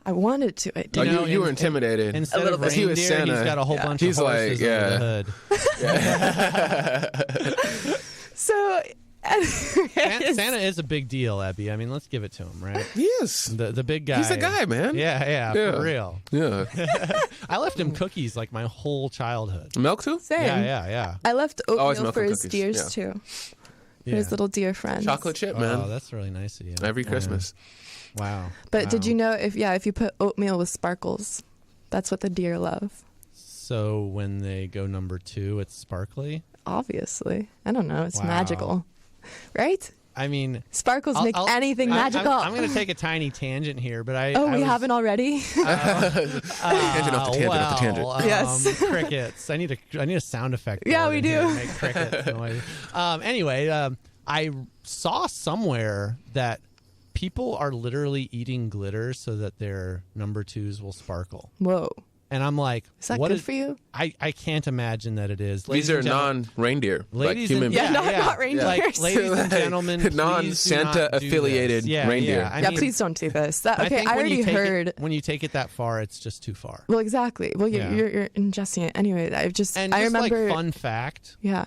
I wanted to. I Oh, didn't. you were intimidated. Instead little of bit. He reindeer, was he's Santa. got a whole bunch He's of like, horses yeah. under the hood. So, Santa is a big deal, Abby. I mean, let's give it to him, right? He is. The big guy. He's a guy, man. Yeah, Yeah. for real. Yeah. I left him cookies like my whole childhood. Milk too? same. Yeah. I left Always oatmeal milk for and his cookies, deers yeah. too. For Yeah. his little deer friends. Chocolate chip, man. Oh, that's really nice of you. Every Yeah. Christmas. Wow. But did Wow. you know if you put oatmeal with sparkles, that's what the deer love. So when they go number 2, it's sparkly? Obviously, I don't know. It's Wow. magical, right? I mean, Sparkles make anything magical. I'm going to take a tiny tangent here, but I we was, haven't already. Tangent off the tangent off the tangent. Yes. Crickets. I need a sound effect. Yeah, board we in here do. to make cricket noise. Anyway, I saw somewhere that people are literally eating glitter so that their number 2s will sparkle. Whoa, And I'm like, is that what good for you? I can't imagine that it is. These Ladies are and gentlemen- non-reindeer. Like Ladies human and beings. not reindeers. Like, ladies and gentlemen, please do not do non-Santa this. affiliated Yeah, reindeer. Yeah, I Yeah, mean, please don't do this. That, okay, think I when you already take heard. when you take it that far, it's just too far. Well, exactly. Well, Yeah. you're ingesting it anyway. I And just remember. like fun fact, Yeah.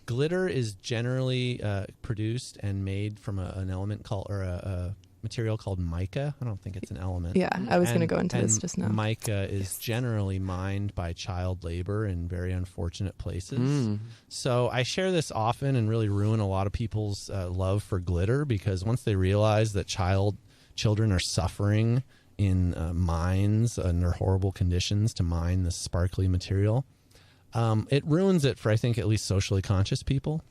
glitter is generally produced and made from an element called a material called mica. I don't think it's an element. Yeah, I was going to And- go into this and just now. Mica is generally mined by child labor in very unfortunate places. So I share this often and really ruin a lot of people's love for glitter, because once they realize that children are suffering in mines under horrible conditions to mine this sparkly material, it ruins it for, I think, at least socially conscious people.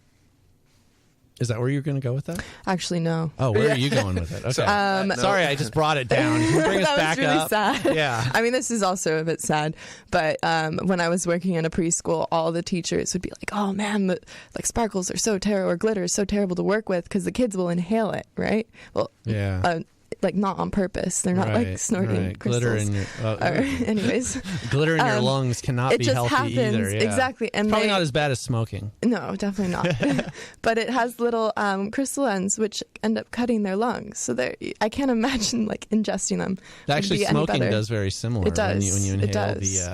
Is that where you're going to go with that? Actually, no. Oh, where are you going with it? Okay. No. Sorry, I just brought it down. Can you bring us That back was really up? sad. Yeah. I mean, this is also a bit sad, but when I was working in a preschool, all the teachers would be like, "Oh man, like sparkles are so terrible, or glitter is so terrible to work with because the kids will inhale it, right? Well, Yeah. like not on purpose. They're not like snorting crystals. Glitter in your anyways, glitter in your lungs cannot it be just healthy happens either. Yeah. exactly, and Probably they, not as bad as smoking. no, definitely not. But it has little crystal ends which end up cutting their lungs. So I can't imagine like ingesting them. would Actually, be any smoking better. does very similar. It does. When you It inhale does.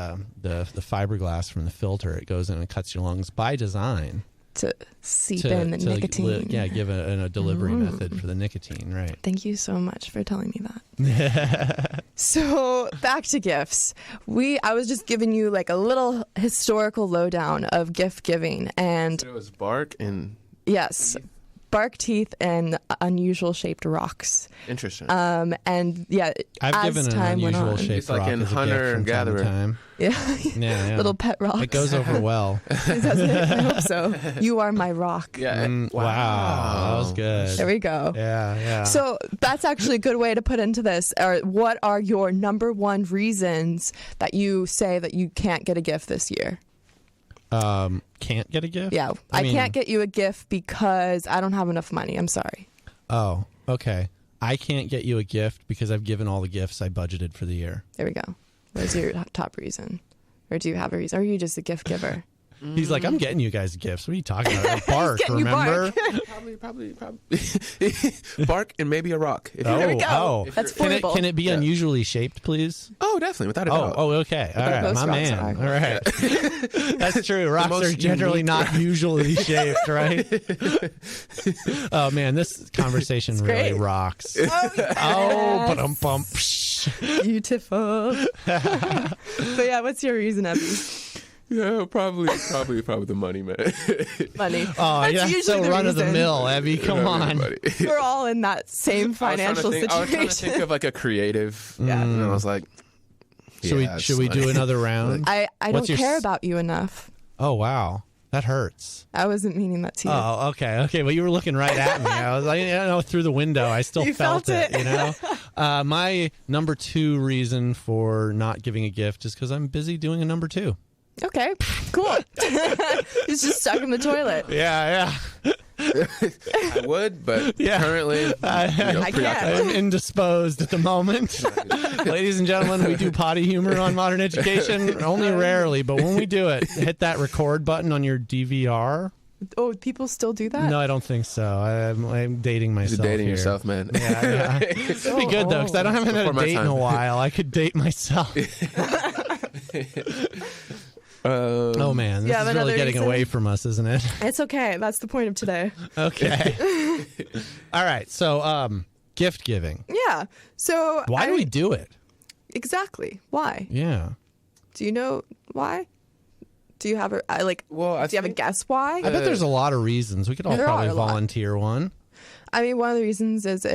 the fiberglass from the filter, it goes in and cuts your lungs by design. To seep in the nicotine. Give a delivery method for the nicotine, right? Thank you so much for telling me that. So back to gifts. I was just giving you like a little historical lowdown of gift giving, and So it was bark and yes, bark, teeth, and unusual shaped rocks. interesting. And yeah, I've as given an time went unusual on, shaped It's like rock in as a Hunter gift from and time to Gatherer. time. yeah, Yeah. little pet rocks. It goes over well. It does it? I hope so. You are my rock. yeah. Wow. That was good. There we go. Yeah. So that's actually a good way to put into this. Or what are your number one reasons that you say that you can't get a gift this year? Can't get a gift? Yeah, I can't get you a gift because I don't have enough money. I'm sorry. Oh, okay. I can't get you a gift because I've given all the gifts I budgeted for the year. There we go. What's your top reason? Or do you have a reason? Or are you just a gift giver? He's like, I'm getting you guys gifts. What are you talking about? Bark, getting you remember? Probably. Bark and maybe a rock. If There we go. Oh. That's Can affordable. it be unusually shaped, please? Oh, definitely, without a doubt. Oh, okay. All right, Most my rocks man. are. All right. That's true. Rocks most are generally unique not usually shaped, right? Oh, man, this conversation really great. rocks. Oh, yes. Oh, ba-dum-bum. Beautiful. But yeah, what's your reason, Abby? Yeah, probably the money, man. Money. Oh, That's yeah, usually so the run of the reason. mill, Abby. Come on. We're all in that same financial I was trying to situation. think of like a creative. Yeah. And I was like, Should we do another round? I don't What's your care s- about you enough. Oh, wow. That hurts. I wasn't meaning that to you. Oh, okay. Well, you were looking right at me. I was like, through the window. I still You felt it. you know? My number 2 reason for not giving a gift is because I'm busy doing a number 2. Okay, cool. He's just stuck in the toilet. Yeah. I would, but Yeah. currently, I preoccupied. can't. I'm indisposed at the moment. Ladies and gentlemen, we do potty humor on Modern Education. Only rarely, but when we do it, hit that record button on your DVR. Oh, people still do that? No, I don't think so. I'm dating You're myself. dating here. yourself, man. Yeah. It'd be good, though, because I haven't had Before a my date in a time. while. I could date myself. Oh, man. This have is really another getting reason? away from us, isn't it? It's okay. That's the point of today. Okay. All right. So, gift giving. Yeah. So Why do we do it? Exactly. Why? Yeah. Do you know why? Do you have a Well, do you have a guess why? I bet there's a lot of reasons. We could all There probably are a lot. volunteer one. I mean, one of the reasons is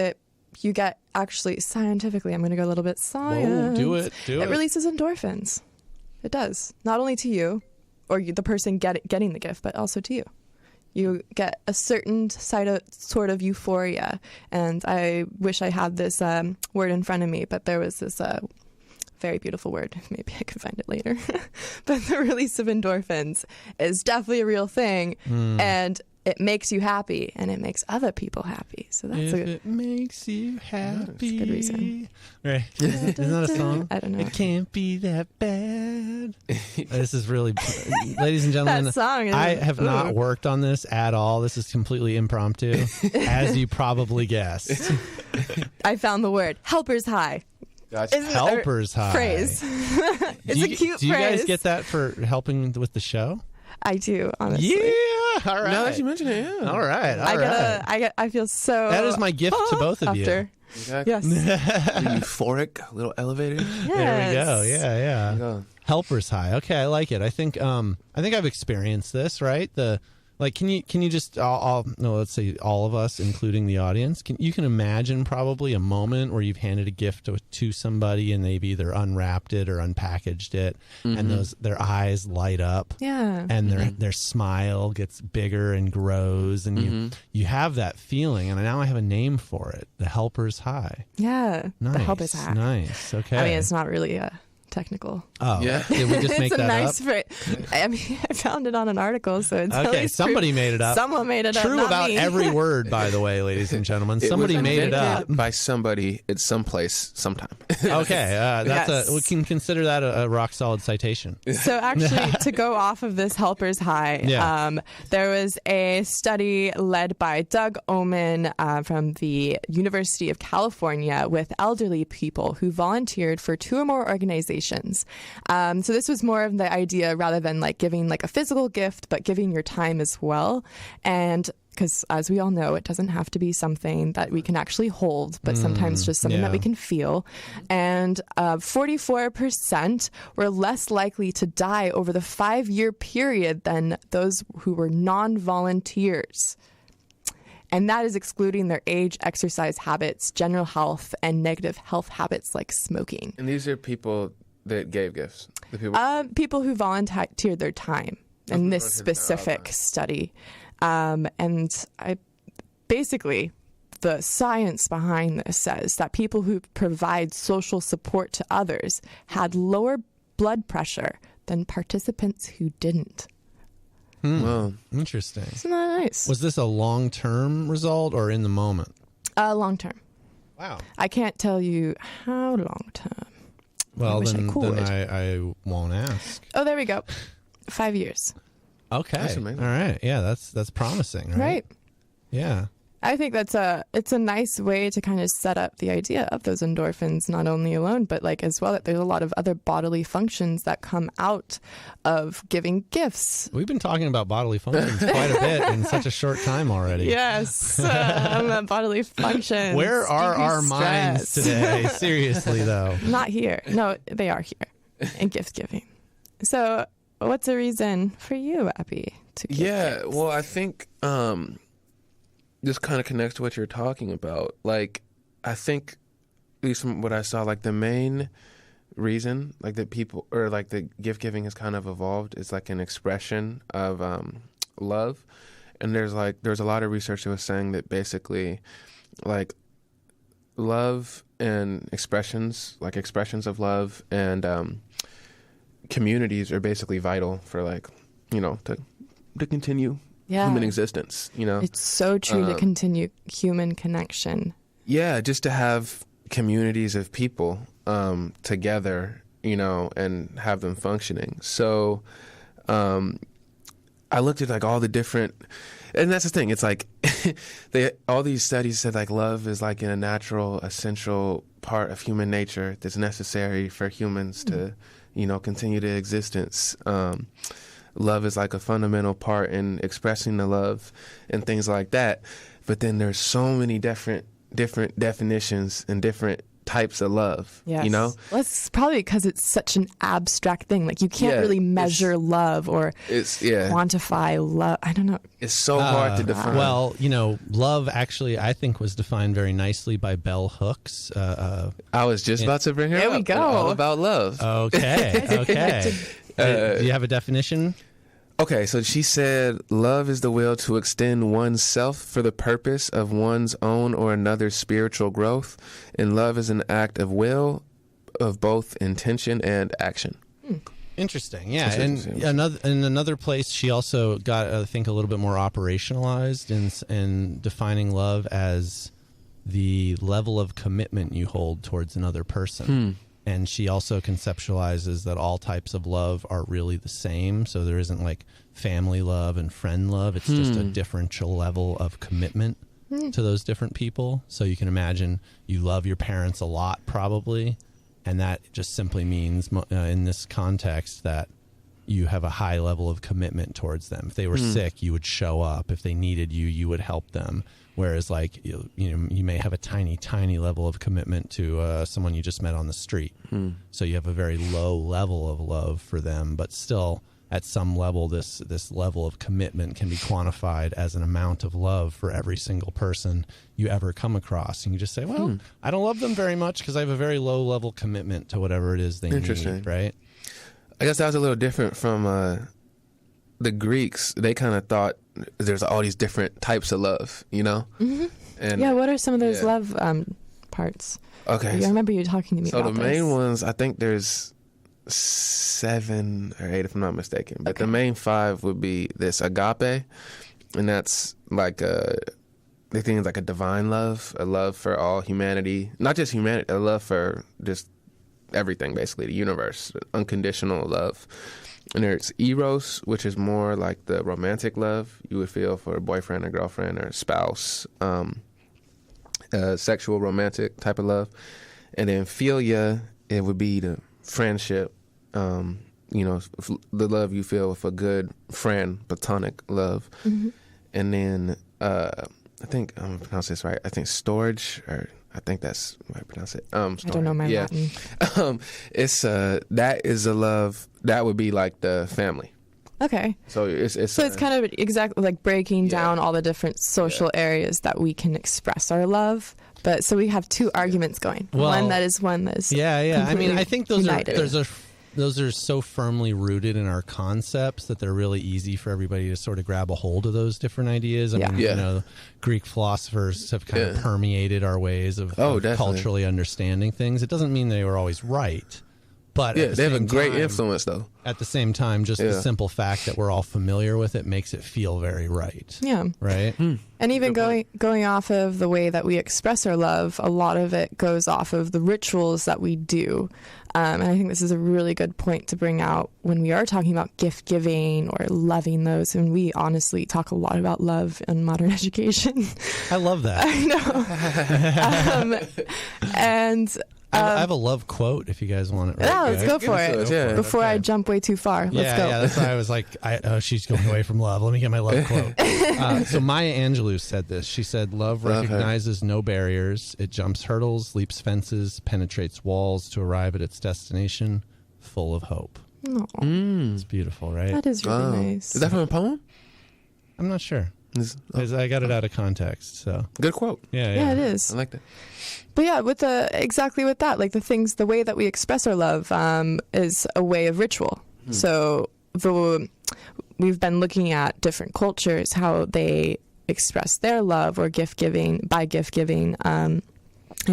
you get actually scientifically. I'm going to go a little bit science. Do it. It releases endorphins. It does, not only to you or the person getting the gift, but also to you. You get a certain sort of euphoria, and I wish I had this word in front of me, but there was this very beautiful word. Maybe I can find it later. But the release of endorphins is definitely a real thing, and it makes you happy, and it makes other people happy. So that's If it makes you happy. that's a good reason. Right. Isn't that a song? I don't know. It can't be that bad. This is really, ladies and gentlemen, That song is- I have not ooh. worked on this at all. This is completely impromptu, as you probably guessed. I found the word helper's high. Gotcha. Isn't it- Helper's high. Phrase. It's a cute Do you phrase. guys get that for helping with the show? I do, honestly. Yeah. All right. Now that you mention it, yeah. All right. I feel so. That is my gift to both of you. after. Exactly. Yes. Euphoric, a little elevated. Yes. There we go. Yeah. Go. Helper's high. Okay, I like it. I think I've experienced this, right? Can you just let's say all of us, including the audience, you can imagine probably a moment where you've handed a gift to somebody and they've either unwrapped it or unpackaged it, and their eyes light up. Yeah. And their smile gets bigger and grows, and you have that feeling. And now I have a name for it: the helper's high. Yeah. Nice, The helper's high. nice. Okay. I mean, it's not really technical. oh Yeah. Did we just make It's a that nice up? phrase. I mean, I found it on an article, so it's at Okay, least somebody true. made it up. Someone made it up. True not about me. every word, by the way, ladies and gentlemen. It Somebody was made it invented up. by somebody at some place sometime. Okay, that's Yes. we can consider that a rock solid citation. So actually, to go off of this helper's high, Yeah. there was a study led by Doug Oman from the University of California with elderly people who volunteered for 2 or more organizations. So this was more of the idea rather than like giving like a physical gift, but giving your time as well. And because as we all know, it doesn't have to be something that we can actually hold, but sometimes just something that we can feel. And 44% were less likely to die over the 5-year period than those who were non-volunteers. And that is excluding their age, exercise habits, general health, and negative health habits like smoking. And these are people that gave gifts? The people who volunteered their time in this specific study. And basically, the science behind this says that people who provide social support to others had lower blood pressure than participants who didn't. Wow. Interesting. Isn't that nice? Was this a long-term result or in the moment? Long term. Wow. I can't tell you how long term. Well, I won't ask. Oh, there we go. 5 years. Okay. That's amazing. All right. Yeah, that's promising, right? Right. Yeah. I think it's a nice way to kind of set up the idea of those endorphins, not only alone, but like as well that there's a lot of other bodily functions that come out of giving gifts. We've been talking about bodily functions quite a bit in such a short time already. Yes, bodily functions. Where are our minds today? Seriously, though. Not here. No, they are here in gift giving. So what's a reason for you, Abby, to give gifts? Well, I think this kind of connects to what you're talking about. Like, I think, at least from what I saw, like the main reason, like that people, or like the gift giving has kind of evolved is like an expression of love. And there's a lot of research that was saying that basically, like, love and expressions of love and communities are basically vital for, like, you know, to continue human existence, you know. It's so true to continue human connection. Yeah, just to have communities of people together, you know, and have them functioning. So I looked at like all the different, and that's the thing, it's like all these studies said like love is like a natural, essential part of human nature that's necessary for humans to, you know, continue their existence. Love is like a fundamental part in expressing the love and things like that. But then there's so many different definitions and different types of love, you know? Well, it's probably because it's such an abstract thing. Like you can't really measure love or quantify love. I don't know. It's so hard to define. Well, you know, love actually, I think, was defined very nicely by Bell Hooks. I was just about to bring her up. There we go. All about love. Okay, okay. Do you have a definition? Okay, so she said, love is the will to extend oneself for the purpose of one's own or another's spiritual growth, and love is an act of will, of both intention and action. Interesting, yeah. And in another place, she also got, I think, a little bit more operationalized in defining love as the level of commitment you hold towards another person. And she also conceptualizes that all types of love are really the same. So there isn't like family love and friend love. It's just a differential level of commitment to those different people. So you can imagine you love your parents a lot probably. And that just simply means in this context that you have a high level of commitment towards them. If they were sick, you would show up. If they needed you, you would help them. Whereas, like, you know, you may have a tiny, tiny level of commitment to someone you just met on the street. So you have a very low level of love for them, but still, at some level, this level of commitment can be quantified as an amount of love for every single person you ever come across. And you just say, well, I don't love them very much because I have a very low level commitment to whatever it is they need, right? I guess that was a little different from the Greeks. They kind of thought there's all these different types of love, you know? And what are some of those love parts? Okay. I remember you talking to me about this. So the main ones, I think there's 7 or 8 if I'm not mistaken. But the main 5 would be this agape, and that's like they think it's like a divine love, a love for all humanity. Not just humanity, a love for just everything, basically, the universe, unconditional love. And there's eros, which is more like the romantic love you would feel for a boyfriend or girlfriend or spouse, sexual romantic type of love. And then philia, it would be the friendship, you know, the love you feel with a good friend, platonic love. And then I think I'm gonna pronounce this right. I think storage, or I think that's how I pronounce it. I don't know my Latin. It's that is a love that would be like the family. Okay. So it's kind of exactly like breaking down all the different social areas that we can express our love. But so we have two arguments going. Well, one that is Yeah. I mean, I think united. those are so firmly rooted in our concepts that they're really easy for everybody to sort of grab a hold of those different ideas. I mean, you know, Greek philosophers have kind of permeated our ways of culturally understanding things. It doesn't mean they were always right. But they have a great influence, though. At the same time, just the simple fact that we're all familiar with it makes it feel very right. Yeah. Right? And even going off of the way that we express our love, a lot of it goes off of the rituals that we do. And I think this is a really good point to bring out when we are talking about gift giving or loving those. And we honestly talk a lot about love in modern education. I love that. I know. And I have a love quote if you guys want it. Yeah, let's go for it. Before I jump way too far. Let's go. Yeah, that's why I was like, she's going away from love. Let me get my love quote. So Maya Angelou said this. She said, love recognizes no barriers. It jumps hurdles, leaps fences, penetrates walls to arrive at its destination, full of hope. It's beautiful, right? That is really nice. Is that from a poem? I'm not sure. I got it out of context. So good quote. Yeah, it is. I like that. But yeah, with that, like the way that we express our love is a way of ritual. So we've been looking at different cultures, how they express their love or gift giving, and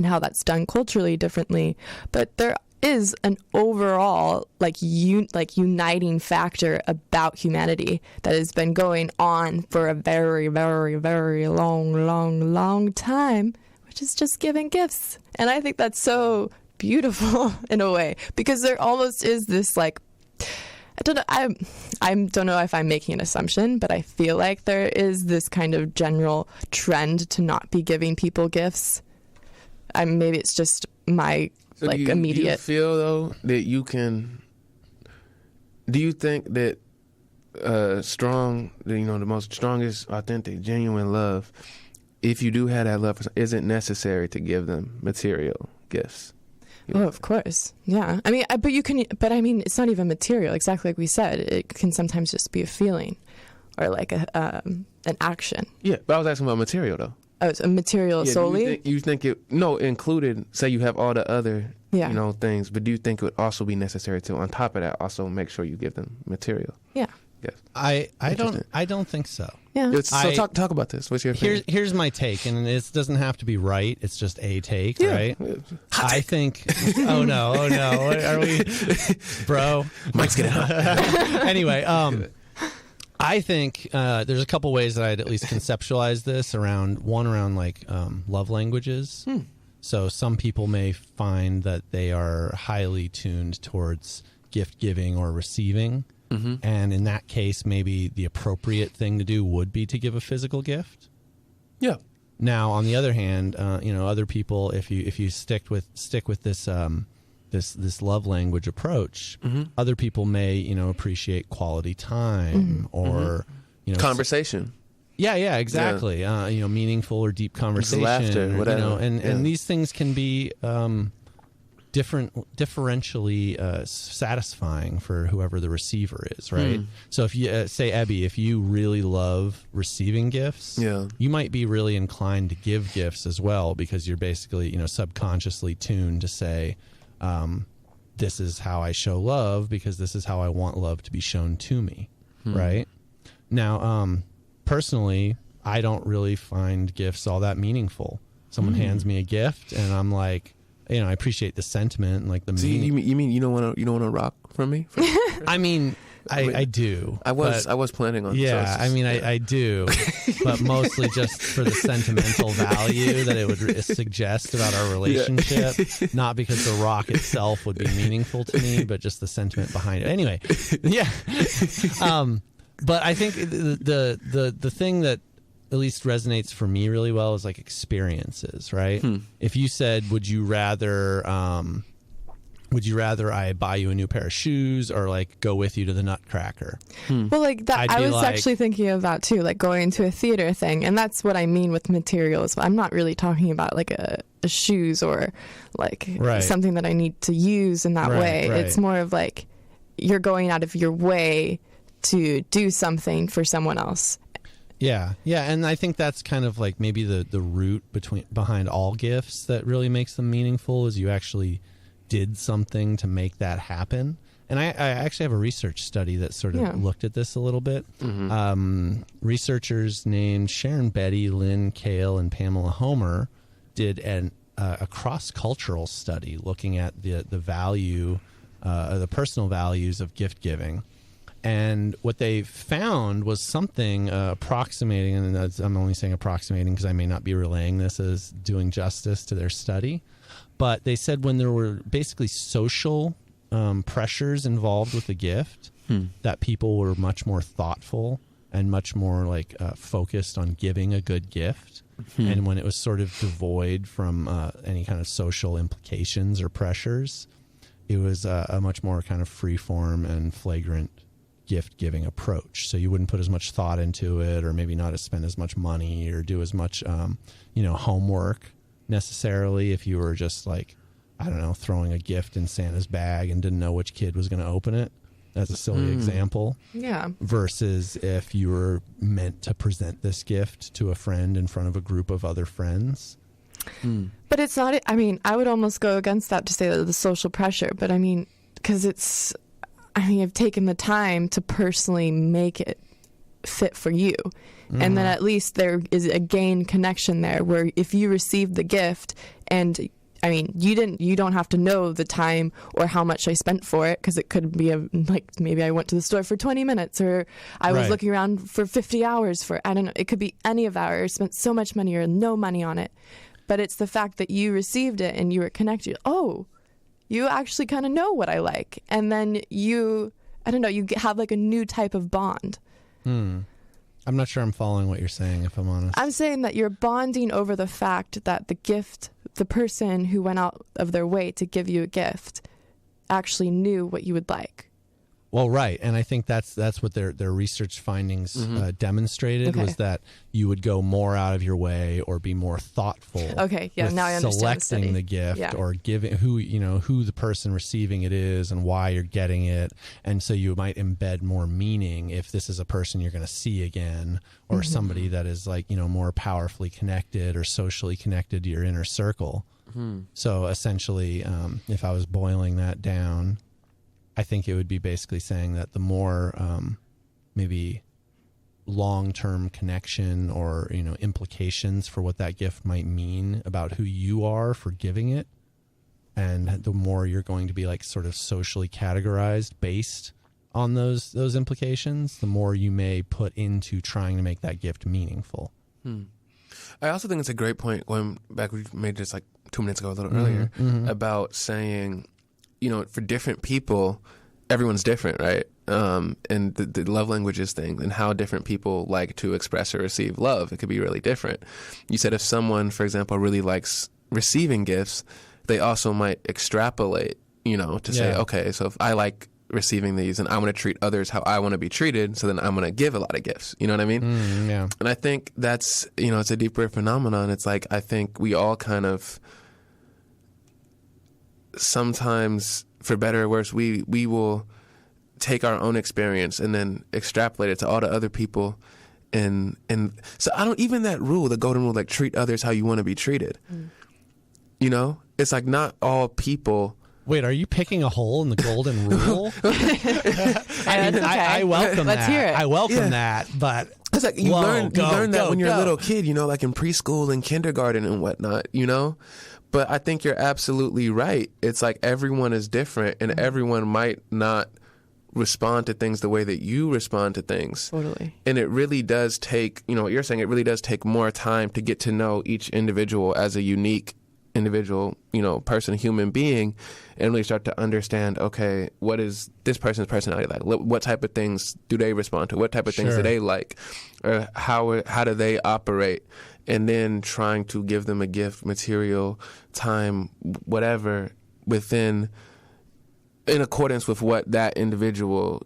how that's done culturally differently. But there is an overall uniting factor about humanity that has been going on for a very, very, very long time, which is just giving gifts. And I think that's so beautiful in a way, because there almost is this I don't know if I'm making an assumption, but I feel like there is this kind of general trend to not be giving people gifts. Maybe it's just my immediate. Do you feel though that you can? Do you think that the most strongest, authentic, genuine love, if you do have that love, isn't necessary to give them material gifts? Oh, of course, yeah. I mean, it's not even material. Exactly like we said, it can sometimes just be a feeling, or like an action. Yeah, but I was asking about material though. Oh, it's a material solely? You think included, say you have all the other, things, but do you think it would also be necessary to, on top of that, also make sure you give them material? Yeah. Yes. I don't think so. Yeah. So talk about this. What's your opinion? Here's my take, and it doesn't have to be right. It's just a take, right? I think. Oh no! Are we, bro? Mike's getting hot. Anyway, I think there's a couple ways that I'd at least conceptualize this around love languages. So some people may find that they are highly tuned towards gift giving or receiving. And in that case, maybe the appropriate thing to do would be to give a physical gift. Yeah. Now, on the other hand, other people, if you stick with this this love language approach, other people may appreciate quality time or conversation. Yeah, exactly. Yeah. Meaningful or deep conversation, laughter, whatever. And these things can be differentially satisfying for whoever the receiver is, right? So if you say, Ebby, if you really love receiving gifts, you might be really inclined to give gifts as well, because you're basically subconsciously tuned to say, this is how I show love because this is how I want love to be shown to me, right? Now, personally, I don't really find gifts all that meaningful. Someone hands me a gift and I'm like, I appreciate the sentiment and like the meaning. You mean you don't want to rock from me? I mean, I do. I was planning on. Yeah, I do, but mostly just for the sentimental value that it would suggest about our relationship, not because the rock itself would be meaningful to me, but just the sentiment behind it. Anyway, yeah. But I think the thing that at least resonates for me really well is like experiences, right? If you said, would you rather would you rather I buy you a new pair of shoes or like go with you to the Nutcracker? Well, like that, I was actually thinking of that too, like going to a theater thing. And that's what I mean with materials. I'm not really talking about like a shoes or like something that I need to use in that way. Right. It's more of like you're going out of your way to do something for someone else. Yeah, and I think that's kind of like maybe the root behind all gifts that really makes them meaningful is you actually did something to make that happen. And I actually have a research study that sort of looked at this a little bit. Researchers named Sharon Betty, Lynn Kale, and Pamela Homer did a cross-cultural study looking at the value, the personal values of gift giving. And what they found was something approximating, and I'm only saying approximating because I may not be relaying this as doing justice to their study, but they said when there were basically social pressures involved with the gift, that people were much more thoughtful and much more like focused on giving a good gift. And when it was sort of devoid from any kind of social implications or pressures, it was a much more kind of free-form and flagrant gift-giving approach. So you wouldn't put as much thought into it, or maybe not spend as much money or do as much homework necessarily if you were just like, I don't know, throwing a gift in Santa's bag and didn't know which kid was going to open it. That's a silly example. Yeah. Versus if you were meant to present this gift to a friend in front of a group of other friends. But it's not, I mean, I would almost go against that to say that the social pressure, but I mean, because I've taken the time to personally make it fit for you. And then at least there is a gain connection there where if you receive the gift and I mean, you don't have to know the time or how much I spent for it, because it could be like maybe I went to the store for 20 minutes or I was looking around for 50 hours for, I don't know, it could be any of that, or spent so much money or no money on it. But it's the fact that you received it and you were connected. Oh, you actually kind of know what I like. And then you have like a new type of bond. I'm not sure I'm following what you're saying, if I'm honest. I'm saying that you're bonding over the fact that the person who went out of their way to give you a gift actually knew what you would like. Well, right. And I think that's what their research findings demonstrated, was that you would go more out of your way or be more thoughtful. Okay, yeah, now I understand selecting the gift or giving who the person receiving it is and why you're getting it. And so you might embed more meaning if this is a person you're going to see again, or somebody that is like, more powerfully connected or socially connected to your inner circle. So essentially, if I was boiling that down, I think it would be basically saying that the more maybe long-term connection or implications for what that gift might mean about who you are for giving it, and the more you're going to be like sort of socially categorized based on those implications, the more you may put into trying to make that gift meaningful. I also think it's a great point, going back, we made this like 2 minutes ago, a little earlier, about saying, for different people, everyone's different, right? And the love languages thing and how different people like to express or receive love, it could be really different. You said if someone, for example, really likes receiving gifts, they also might extrapolate, to say, okay, so if I like receiving these and I want to treat others how I want to be treated, so then I'm going to give a lot of gifts. You know what I mean? And I think that's, it's a deeper phenomenon. It's like, I think we all kind of, sometimes, for better or worse, we will take our own experience and then extrapolate it to all the other people, and so I don't, even that rule, the golden rule, like treat others how you want to be treated. It's like not all people. Wait, are you picking a hole in the golden rule? I welcome that. Let's hear it. I welcome that, but it's like you learn that when you're a little kid, like in preschool and kindergarten and whatnot, But I think you're absolutely right. It's like everyone is different, and everyone might not respond to things the way that you respond to things. Totally. And it really does take, what you're saying, it really does take more time to get to know each individual as a unique individual, person, human being, and really start to understand, okay, what is this person's personality like? What type of things do they respond to? What type of things do they like? Or how do they operate? And then trying to give them a gift, material, time, whatever, within, in accordance with what that individual,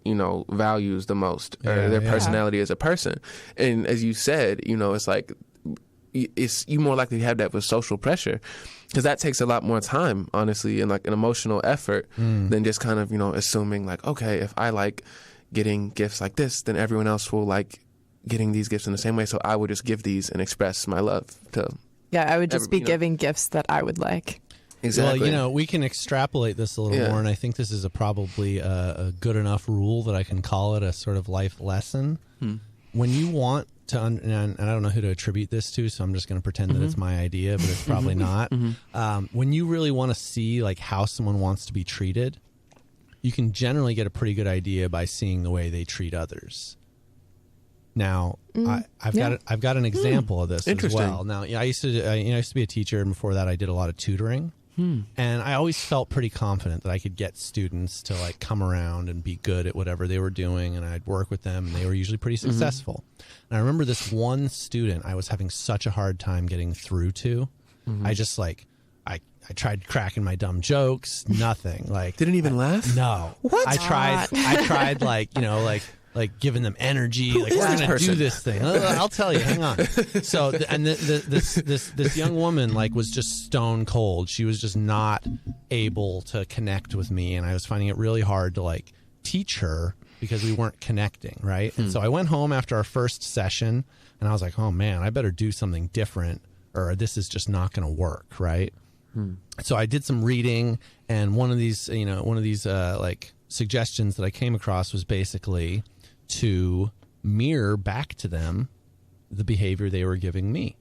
values the most, or their personality as a person. And as you said, it's like, you more likely to have that with social pressure, because that takes a lot more time, honestly, and like an emotional effort than just kind of, assuming like, okay, if I like getting gifts like this, then everyone else will like getting these gifts in the same way. So I would just give these and express my love to. Yeah, I would just be giving gifts that I would like. Exactly. Well, we can extrapolate this a little more, and I think this is probably a good enough rule that I can call it a sort of life lesson. When you want to, and I don't know who to attribute this to, so I'm just going to pretend that it's my idea, but it's probably not. When you really want to see like how someone wants to be treated, you can generally get a pretty good idea by seeing the way they treat others. Now, I've got an example of this as well. Now, I used to be a teacher, and before that, I did a lot of tutoring. And I always felt pretty confident that I could get students to like come around and be good at whatever they were doing, and I'd work with them, and they were usually pretty successful. And I remember this one student I was having such a hard time getting through to. I just like I tried cracking my dumb jokes, nothing. Like didn't even laugh? No. What? I tried like giving them energy, like we're gonna do this thing. I'll tell you, hang on. So, and this young woman like was just stone cold. She was just not able to connect with me, and I was finding it really hard to like teach her because we weren't connecting, right? And so I went home after our first session, and I was like, oh man, I better do something different, or this is just not going to work, right? So I did some reading, and one of these like suggestions that I came across was basically to mirror back to them the behavior they were giving me.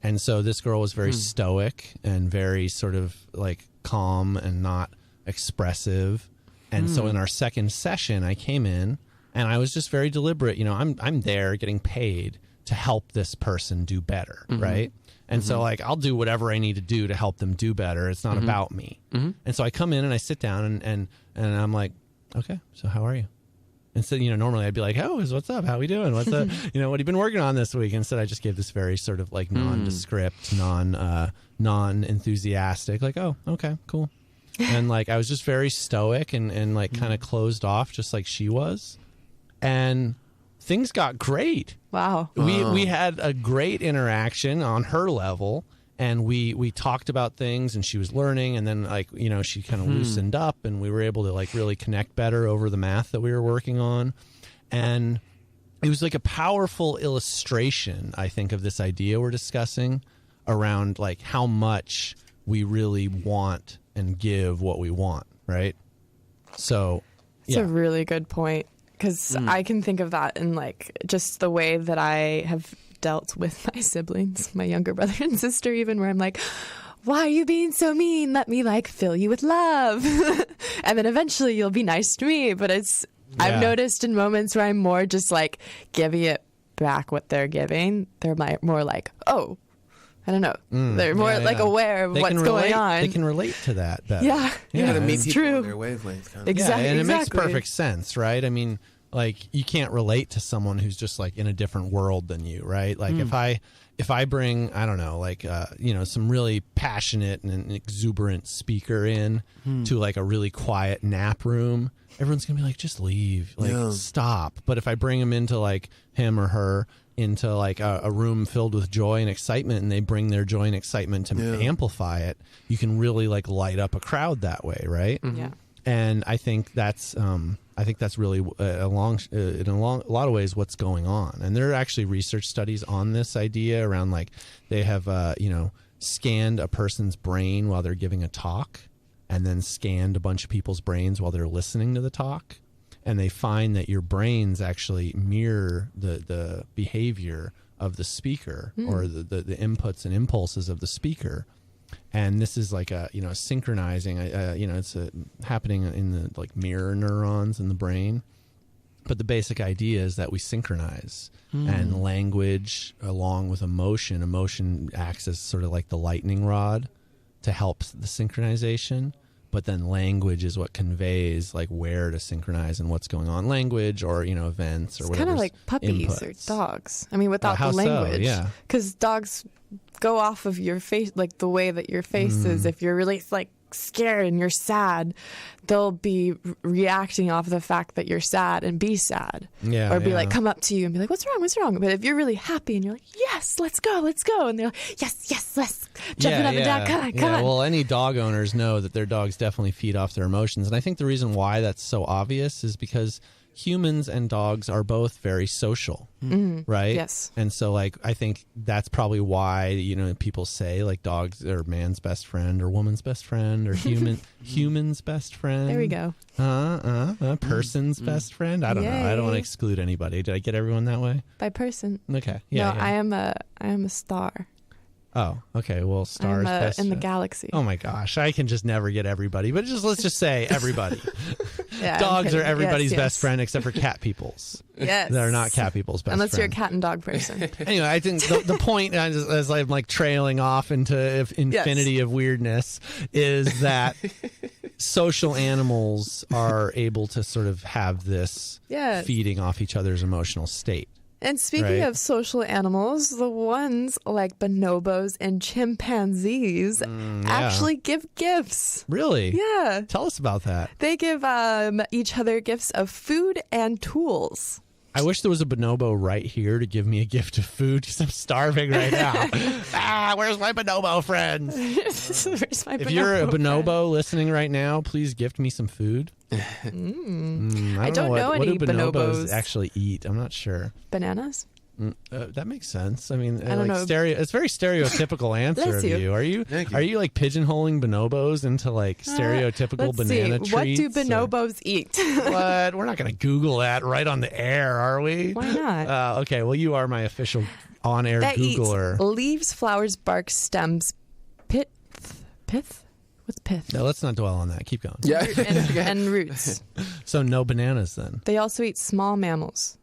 And so this girl was very stoic and very sort of like calm and not expressive. And so in our second session, I came in and I was just very deliberate. I'm there getting paid to help this person do better, right? And so like I'll do whatever I need to do to help them do better. It's not about me. And so I come in and I sit down and I'm like, okay, so how are you? Instead, normally I'd be like, oh, what's up? How we doing? What's up? What have you been working on this week? Instead, I just gave this very sort of like nondescript, non-enthusiastic, like, oh, okay, cool. And like I was just very stoic and like kind of closed off, just like she was. And things got great. Wow. We had a great interaction on her level, and we talked about things, and she was learning, and then like she kind of loosened up, and we were able to like really connect better over the math that we were working on. And it was like a powerful illustration, I think, of this idea we're discussing around like how much we really want and give what we want, right? So it's a really good point, because I can think of that in like just the way that I have dealt with my siblings, my younger brother and sister, even, where I'm like, why are you being so mean? Let me like fill you with love. And then eventually you'll be nice to me. But I've noticed in moments where I'm more just like giving it back what they're giving, they're more like, oh, I don't know. They're more like aware of what's going on. They can relate to that better. Yeah, meet it's people true. on their wavelength, kind of. Exactly. Yeah, and it makes perfect sense, right? I mean, like you can't relate to someone who's just like in a different world than you, right? Like if I bring, I don't know, like some really passionate and exuberant speaker in to like a really quiet nap room, everyone's gonna be like, just leave, like stop. But if I bring him into like him or her into like a room filled with joy and excitement, and they bring their joy and excitement to amplify it, you can really like light up a crowd that way, right? Yeah. And I think that's really in a lot of ways what's going on. And there are actually research studies on this idea around like they have scanned a person's brain while they're giving a talk, and then scanned a bunch of people's brains while they're listening to the talk. And they find that your brains actually mirror the behavior of the speaker or the inputs and impulses of the speaker. And this is like a synchronizing. It's happening in the like mirror neurons in the brain. But the basic idea is that we synchronize, and language along with emotion. Emotion acts as sort of like the lightning rod to help the synchronization. But then language is what conveys like where to synchronize and what's going on. Language or events or whatever. It's kind of like puppies or dogs. I mean, without the language. So? Yeah. Because dogs go off of your face, like the way that your face is. If you're really like scared and you're sad, they'll be reacting off the fact that you're sad and be sad. Yeah, or be like, come up to you and be like, what's wrong? But if you're really happy and you're like, yes, let's go. And they're like, yes, let's jump it up and down. Come on. Well, any dog owners know that their dogs definitely feed off their emotions. And I think the reason why that's so obvious is because humans and dogs are both very social, right? Yes. And so, like, I think that's probably why, you know, people say, like, dogs are man's best friend or woman's best friend or human's best friend. There we go. Person's best friend. I don't know. I don't want to exclude anybody. Did I get everyone that way? By person. Okay. Yeah. No, I am a star. Oh, okay. Well, stars best in the galaxy. Oh my gosh, I can just never get everybody. But let's just say everybody. Yeah, dogs are everybody's yes. best friend except for cat people's. Yes, they're not cat people's best unless friend. you're a cat and dog person. Anyway, I think the point, as I'm like trailing off into infinity of weirdness, is that social animals are able to sort of have this feeding off each other's emotional state. And speaking of social animals, the ones like bonobos and chimpanzees actually give gifts. Really? Yeah. Tell us about that. They give each other gifts of food and tools. I wish there was a bonobo right here to give me a gift of food because I'm starving right now. Where's my bonobo friends? If you're a bonobo listening right now, please gift me some food. I don't know what any do bonobos bonobos actually eat. I'm not sure. Bananas? That makes sense. I mean, I don't know. It's a very stereotypical answer of you. Are you like pigeonholing bonobos into like stereotypical banana treats? What do bonobos eat? What? We're not going to Google that right on the air, are we? Why not? Okay, well, you are my official on-air Googler. Eats leaves, flowers, bark, stems, pith? What's pith? No, let's not dwell on that. Keep going. Yeah. and roots. So no bananas then. They also eat small mammals.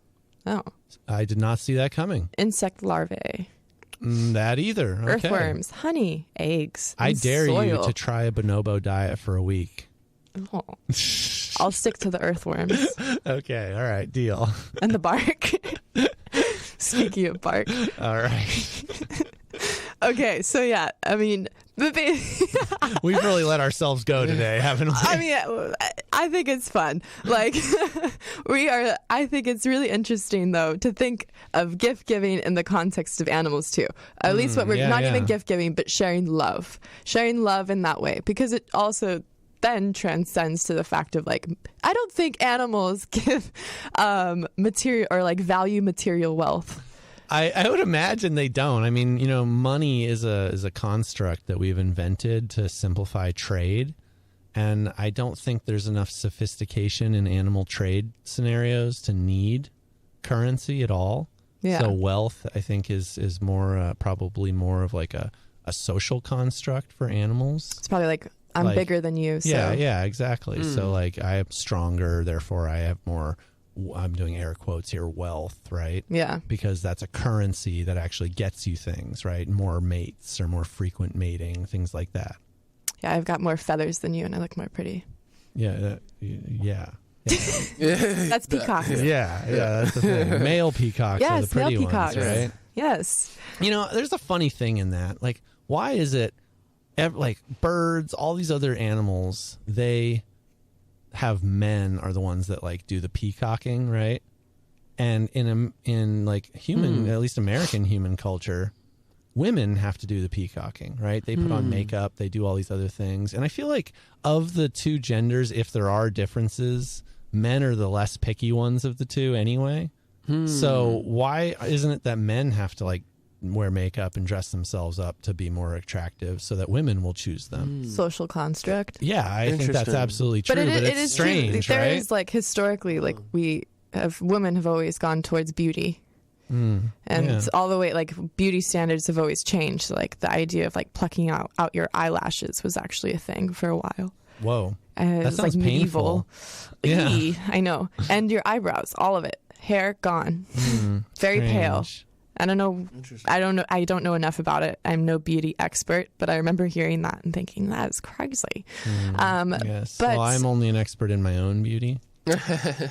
Oh. I did not see that coming. Insect larvae. That either. Okay. Earthworms, honey, eggs. I dare soil. you to try a bonobo diet for a week. Oh. I'll stick to the earthworms. Okay, all right, deal. And the bark. Speaking of bark. All right. Okay, so yeah, I mean, we've really let ourselves go today, haven't we? I mean, I think it's fun. Like, I think it's really interesting, though, to think of gift giving in the context of animals, too. At least what we're not even gift giving, but sharing love. Sharing love in that way, because it also then transcends to the fact of, like, I don't think animals give material or like value material wealth. I would imagine they don't. I mean, you know, money is a construct that we've invented to simplify trade, and I don't think there's enough sophistication in animal trade scenarios to need currency at all. Yeah. So wealth, I think, is more probably more of like a social construct for animals. It's probably like I'm bigger than you. So. Yeah, exactly. So like I am stronger, therefore I have more. I'm doing air quotes here, wealth, right? Yeah. Because that's a currency that actually gets you things, right? More mates or more frequent mating, things like that. Yeah, I've got more feathers than you and I look more pretty. Yeah. That's peacocks. Yeah, that's the thing. Male peacocks are the pretty male peacocks. ones, right? Yes. You know, there's a funny thing in that. Like, why is it, like birds, all these other animals, they have men are the ones that like do the peacocking, right? And in like human, at least American human culture, women have to do the peacocking, right? They put on makeup, they do all these other things. And I feel like of the two genders, if there are differences, men are the less picky ones of the two anyway. So why isn't it that men have to like wear makeup and dress themselves up to be more attractive so that women will choose them? Social construct. Yeah, I think that's absolutely true, but it's strange, true. right? There is like historically, like women have always gone towards beauty. And all the way, like beauty standards have always changed. So, like the idea of like plucking out your eyelashes was actually a thing for a while. Whoa, that sounds like painful. Medieval. Yeah, I know. And your eyebrows, all of it, hair gone, very pale. I don't know. I don't know enough about it. I'm no beauty expert, but I remember hearing that and thinking that is crazy. Yes. But well, I'm only an expert in my own beauty.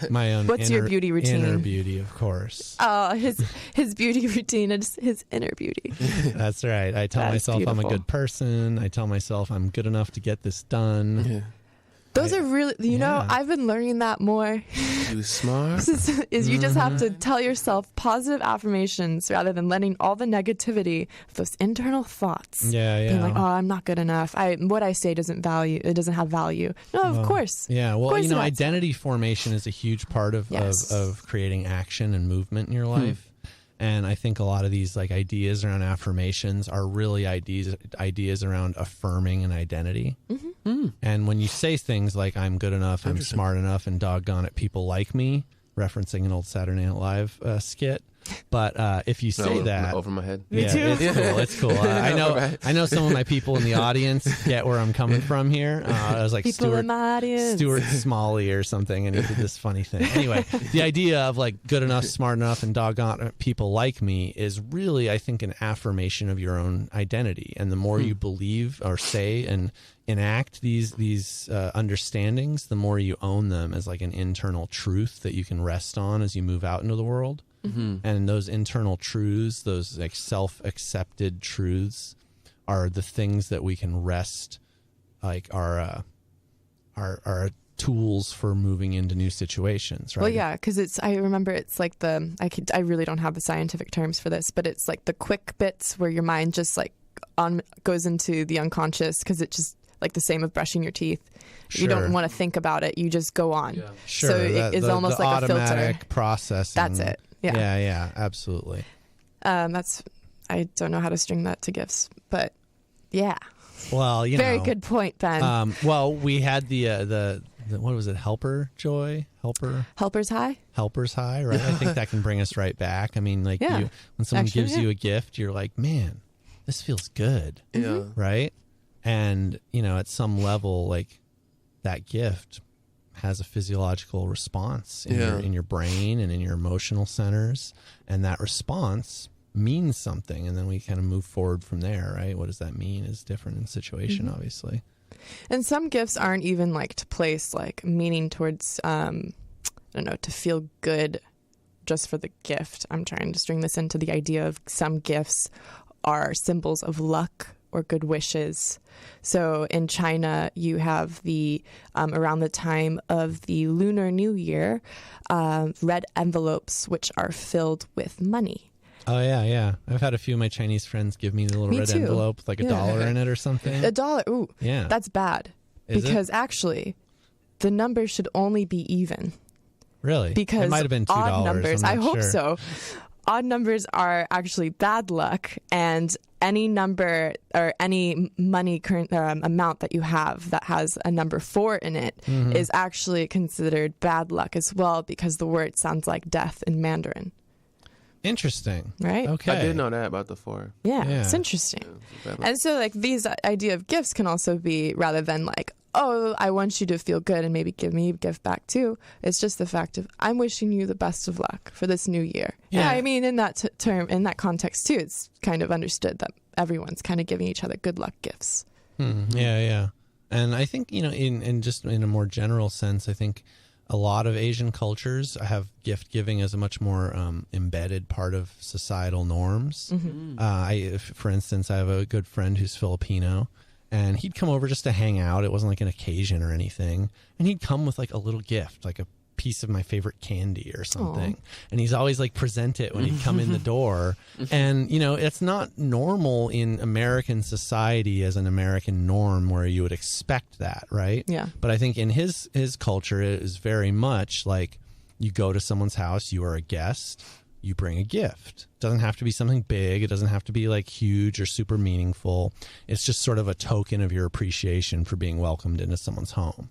My own. What's your beauty routine? Inner beauty, of course. Oh, his beauty routine is his inner beauty. That's right. I tell myself I'm a good person. I tell myself I'm good enough to get this done. Yeah. Those are really, you know, I've been learning that more. You smart. is you just have to tell yourself positive affirmations rather than letting all the negativity, those internal thoughts. Being like, oh, I'm not good enough. What I say doesn't have value. No, of course. Yeah. Well, you know, identity formation is a huge part of creating action and movement in your life. And I think a lot of these like ideas around affirmations are really ideas around affirming an identity. And when you say things like I'm good enough, I'm smart enough, and doggone it, people like me, referencing an old Saturday Night Live skit. But if you say that, over my head, me too. It's cool. I know some of my people in the audience get where I'm coming from here. I was like Stuart Smalley or something, and he did this funny thing. Anyway, the idea of like good enough, smart enough, and doggone it, people like me is really, I think, an affirmation of your own identity. And the more you believe or say and enact these understandings, the more you own them as like an internal truth that you can rest on as you move out into the world. And those internal truths, those like self-accepted truths, are the things that we can rest, like our tools for moving into new situations, right? Well, yeah, because I remember it's like I really don't have the scientific terms for this, but it's like the quick bits where your mind just like goes into the unconscious, because it's just like the same of brushing your teeth. You don't want to think about it. You just go on. Yeah. Sure. So it is almost like a filter. Automatic processing. That's it. Yeah, absolutely. I don't know how to string that to gifts, but yeah. Well, very good point, Ben. Well, we had the what was it? Helper's high, right? I think that can bring us right back. I mean, like when someone gives you a gift, you're like, man, this feels good. Yeah. Right. And at some level, like that gift has a physiological response in your brain and in your emotional centers, and that response means something, and then we kind of move forward from there, right? What does that mean is different in situation, obviously. And some gifts aren't even like to place like meaning towards to feel good just for the gift. I'm trying to string this into the idea of some gifts are symbols of luck or good wishes. So in China, you have the around the time of the Lunar New Year, red envelopes which are filled with money. Oh yeah. I've had a few of my Chinese friends give me the little red envelope with like $1 in it or something. $1. Ooh, yeah. That's bad. Because actually, the number should only be even. Really? Because it might have been $2. Odd numbers. I hope sure. so. Odd numbers are actually bad luck, and any number or any money amount that you have that has a number 4 in it is actually considered bad luck as well, because the word sounds like death in Mandarin. Interesting. Right? Okay. I did know that about the 4. Yeah. It's interesting. Yeah, and so like these idea of gifts can also be, rather than like, oh, I want you to feel good and maybe give me a gift back too. It's just the fact of, I'm wishing you the best of luck for this new year. Yeah, I mean, in that term, in that context too, it's kind of understood that everyone's kind of giving each other good luck gifts. Yeah. And I think, in just in a more general sense, I think a lot of Asian cultures have gift giving as a much more embedded part of societal norms. For instance, I have a good friend who's Filipino, and he'd come over just to hang out. It wasn't like an occasion or anything. And he'd come with like a little gift, like a piece of my favorite candy or something. Aww. And he's always like present it when he'd come in the door. And, it's not normal in American society as an American norm where you would expect that, right? Yeah. But I think in his culture, it is very much like you go to someone's house, you are a guest, you bring a gift. It doesn't have to be something big. It doesn't have to be like huge or super meaningful. It's just sort of a token of your appreciation for being welcomed into someone's home.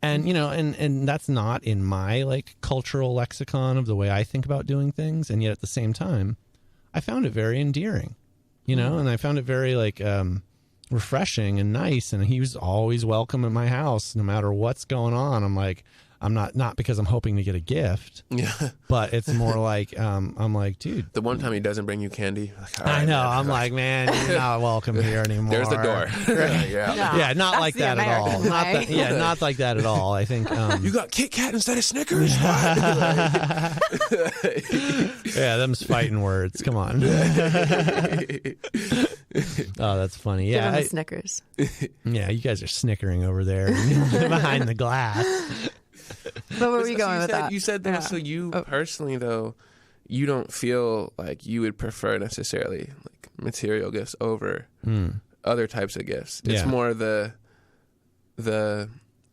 And, and that's not in my like cultural lexicon of the way I think about doing things. And yet at the same time, I found it very endearing, and I found it very like refreshing and nice, and he was always welcome at my house no matter what's going on. I'm like, I'm not because I'm hoping to get a gift, but it's more like I'm like, dude, the one time he doesn't bring you candy, like, I know, I'm like, man, you're not welcome here anymore. There's the door. Yeah, not like that at all. Not like that at all. I think you got Kit Kat instead of Snickers. Yeah, them's fighting words. Come on. Oh, that's funny. Yeah, Give him Snickers. Yeah, you guys are snickering over there behind the glass. But where were you going with that? You said that. So you personally, though, you don't feel like you would prefer necessarily like material gifts over other types of gifts. It's more the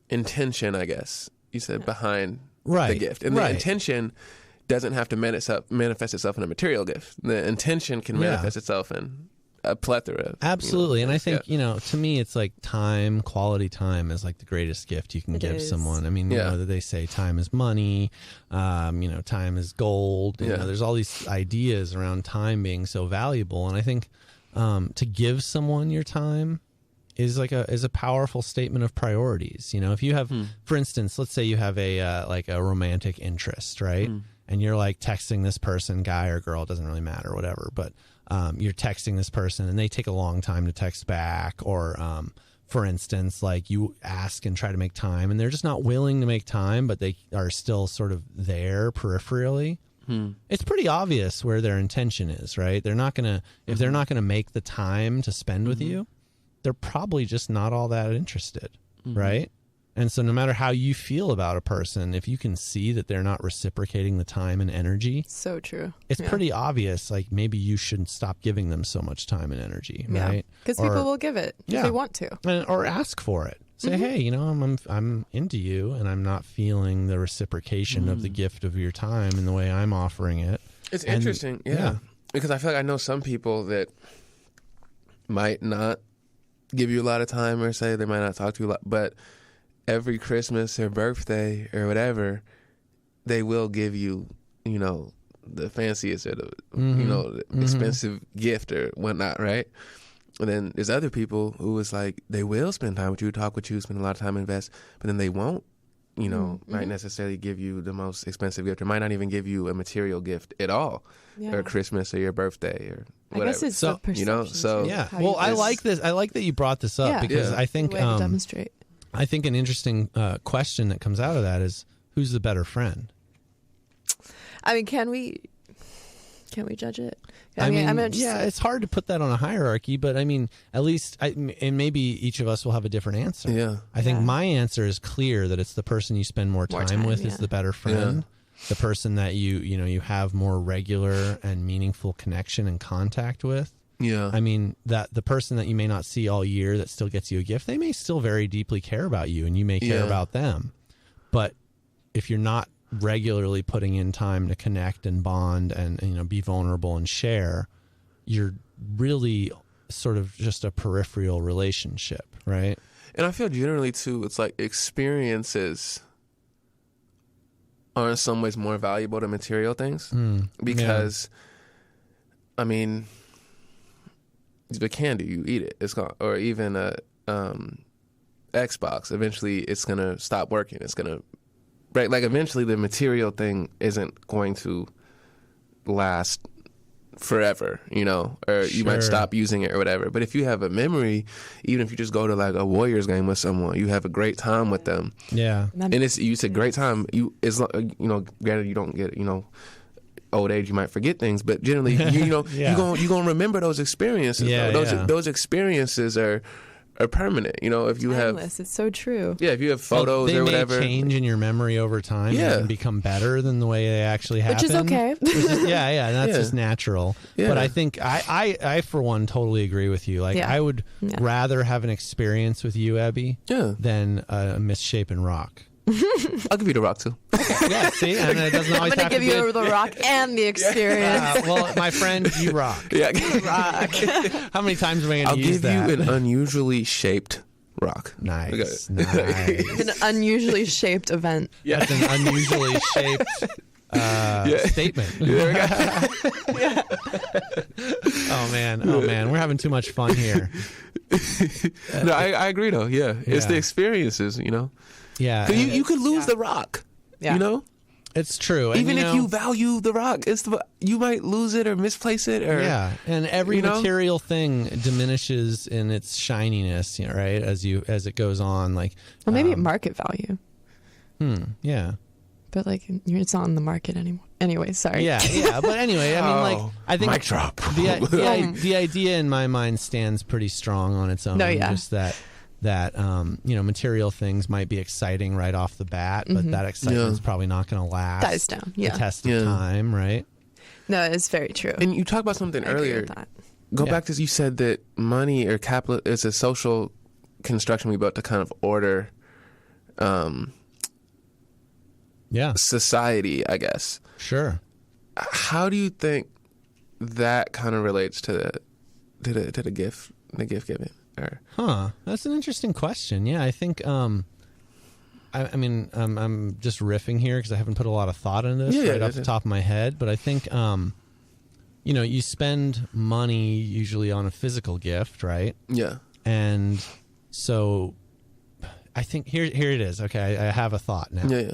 intention, I guess. You said behind the gift, and the intention doesn't have to manifest itself in a material gift. The intention can manifest itself in a plethora of, absolutely. And I think, to me, it's like time, quality time is like the greatest gift you can give someone. I mean, they say time is money, time is gold. You know, there's all these ideas around time being so valuable. And I think to give someone your time is a powerful statement of priorities. If you have, for instance, let's say you have a romantic interest, right? And you're like texting this person, guy or girl, it doesn't really matter, whatever, but you're texting this person and they take a long time to text back, or for instance, like you ask and try to make time and they're just not willing to make time, but they are still sort of there peripherally. It's pretty obvious where their intention is, right? They're not gonna, if they're not gonna make the time to spend with you, they're probably just not all that interested, right? And so no matter how you feel about a person, if you can see that they're not reciprocating the time and energy, so true. It's pretty obvious, like maybe you shouldn't stop giving them so much time and energy, right? Because people will give it if they want to. Or ask for it. Say, hey, I'm into you and I'm not feeling the reciprocation of the gift of your time in the way I'm offering it. It's interesting, because I feel like I know some people that might not give you a lot of time, or say they might not talk to you a lot, but every Christmas or birthday or whatever, they will give you, the fanciest or the, the expensive gift or whatnot, right? And then there's other people who is like, they will spend time with you, talk with you, spend a lot of time, invest, but then they won't, might necessarily give you the most expensive gift, or might not even give you a material gift at all, or Christmas or your birthday or whatever. I guess it's the perception. Well, I like this. I like that you brought this up because I think way to demonstrate. I think an interesting question that comes out of that is, who's the better friend? I mean, can we judge it? I mean, it's hard to put that on a hierarchy, but I mean, at least, and maybe each of us will have a different answer. Yeah. I think my answer is clear, that it's the person you spend more time with is the better friend. The person that you have more regular and meaningful connection and contact with. Yeah. I mean, that the person that you may not see all year that still gets you a gift, they may still very deeply care about you and you may care about them. But if you're not regularly putting in time to connect and bond and be vulnerable and share, you're really sort of just a peripheral relationship, right? And I feel generally too, it's like experiences are in some ways more valuable than material things, because I mean, the candy, you eat it, it's gone, or even a Xbox, eventually it's gonna stop working, it's gonna break. Like eventually the material thing isn't going to last forever, or you might stop using it or whatever. But if you have a memory, even if you just go to like a Warriors game with someone, you have a great time with them. Yeah. And it's a great time. Granted you don't get, old age, you might forget things, but generally, you're gonna remember those experiences. Those experiences are permanent. If you timeless. It's so true. Yeah, if you have photos or whatever, they may change in your memory over time and become better than the way they actually happen. Which is okay. That's just natural. Yeah. But I think I for one totally agree with you. Like I would rather have an experience with you, Abby, than a misshapen rock. I'll give you the rock too. Okay. Yeah, see, and it doesn't always I'm going to give you the rock and the experience. Well, my friend, you rock. Yeah, you rock. How many times am I going to use that? I'll give you an unusually shaped rock. Nice. An unusually shaped event. Yeah, that's an unusually shaped statement. Oh man, we're having too much fun here. No, I agree though. Yeah, it's the experiences, you know. Yeah, 'Cause you could lose the rock. Yeah. You know, it's true. And, even if you value the rock, you might lose it or misplace it. Or and every you know? material thing diminishes in its shininess, right? As it goes on, like Or maybe at market value. Yeah. But like it's not on the market anymore. Anyway, sorry. Yeah. But anyway, I mean, like I think mic drop. the idea in my mind stands pretty strong on its own. No, yeah. Just that material things might be exciting right off the bat, but that excitement is probably not going to last. Dies down. Yeah. The test of time, right? No, it's very true. And you talked about something I agree earlier. with that. Go back to, you said that money or capital is a social construction we built to kind of order society, I guess. Sure. How do you think that kind of relates to the gift giving? Or? That's an interesting question. Yeah, I think I'm just riffing here because I haven't put a lot of thought into this off the top of my head, but I think you spend money usually on a physical gift, right? Yeah. And so I think here it is. Okay, I have a thought now. Yeah.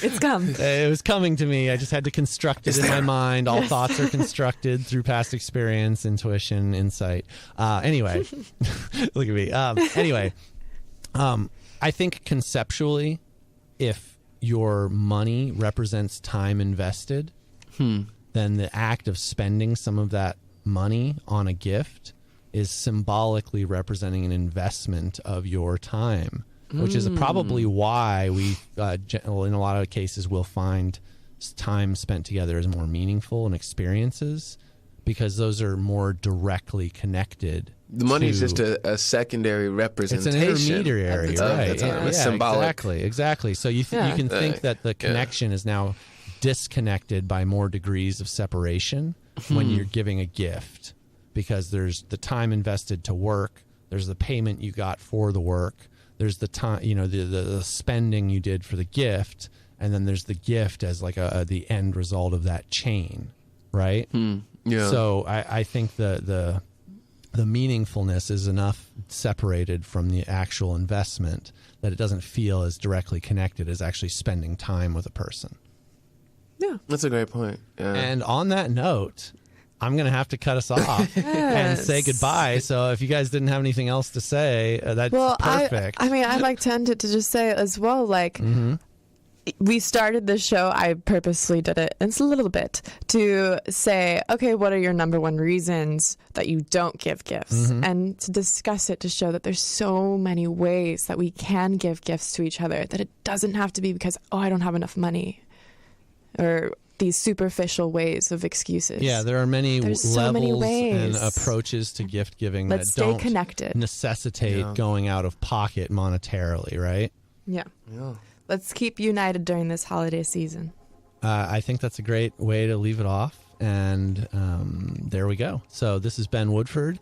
It's come. It was coming to me. I just had to construct it in my mind. All thoughts are constructed through past experience, intuition, insight. Anyway, look at me. Anyway, I think conceptually, if your money represents time invested, then the act of spending some of that money on a gift is symbolically representing an investment of your time, which is probably why we, in a lot of cases, will find time spent together is more meaningful and experiences, because those are more directly connected. The money is just a secondary representation. It's an intermediary, right? It's symbolic. Exactly. So you can think that the connection is now disconnected by more degrees of separation when you're giving a gift. Because there's the time invested to work, there's the payment you got for the work, there's the time, the spending you did for the gift, and then there's the gift as like the end result of that chain, right? Yeah. So I think the meaningfulness is enough separated from the actual investment that it doesn't feel as directly connected as actually spending time with a person. Yeah, that's a great point. Yeah. And on that note, I'm going to have to cut us off and say goodbye. So if you guys didn't have anything else to say, that's perfect. I'd like to end it to just say as well, like, we started this show, I purposely did it, it's a little bit, to say, okay, what are your number one reasons that you don't give gifts? And to discuss it, to show that there's so many ways that we can give gifts to each other, that it doesn't have to be because, I don't have enough money, or these superficial ways of excuses. Yeah, there are many levels and approaches to gift giving that don't necessitate going out of pocket monetarily, right? Yeah. Let's keep united during this holiday season. I think that's a great way to leave it off. And there we go. So this is Ben Woodford.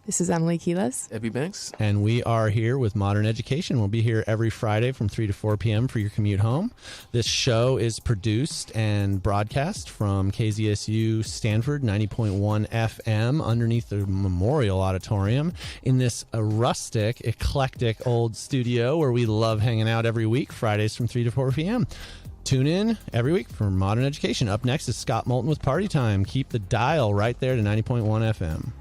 This is Emily Keeles. Ebby Banks. And we are here with Modern Education. We'll be here every Friday from 3 to 4 p.m. for your commute home. This show is produced and broadcast from KZSU Stanford 90.1 FM underneath the Memorial Auditorium in this rustic, eclectic old studio where we love hanging out every week, Fridays from 3 to 4 p.m. Tune in every week for Modern Education. Up next is Scott Moulton with Party Time. Keep the dial right there to 90.1 FM.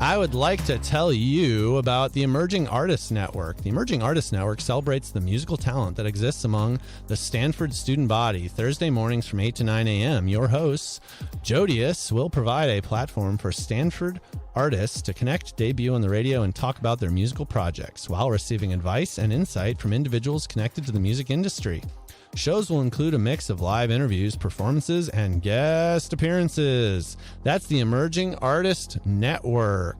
I would like to tell you about the Emerging Artists Network. The Emerging Artists Network celebrates the musical talent that exists among the Stanford student body. Thursday mornings from 8 to 9 a.m. Your hosts, Jodius, will provide a platform for Stanford artists to connect, debut on the radio, and talk about their musical projects while receiving advice and insight from individuals connected to the music industry. Shows will include a mix of live interviews, performances, and guest appearances. That's the Emerging Artist Network.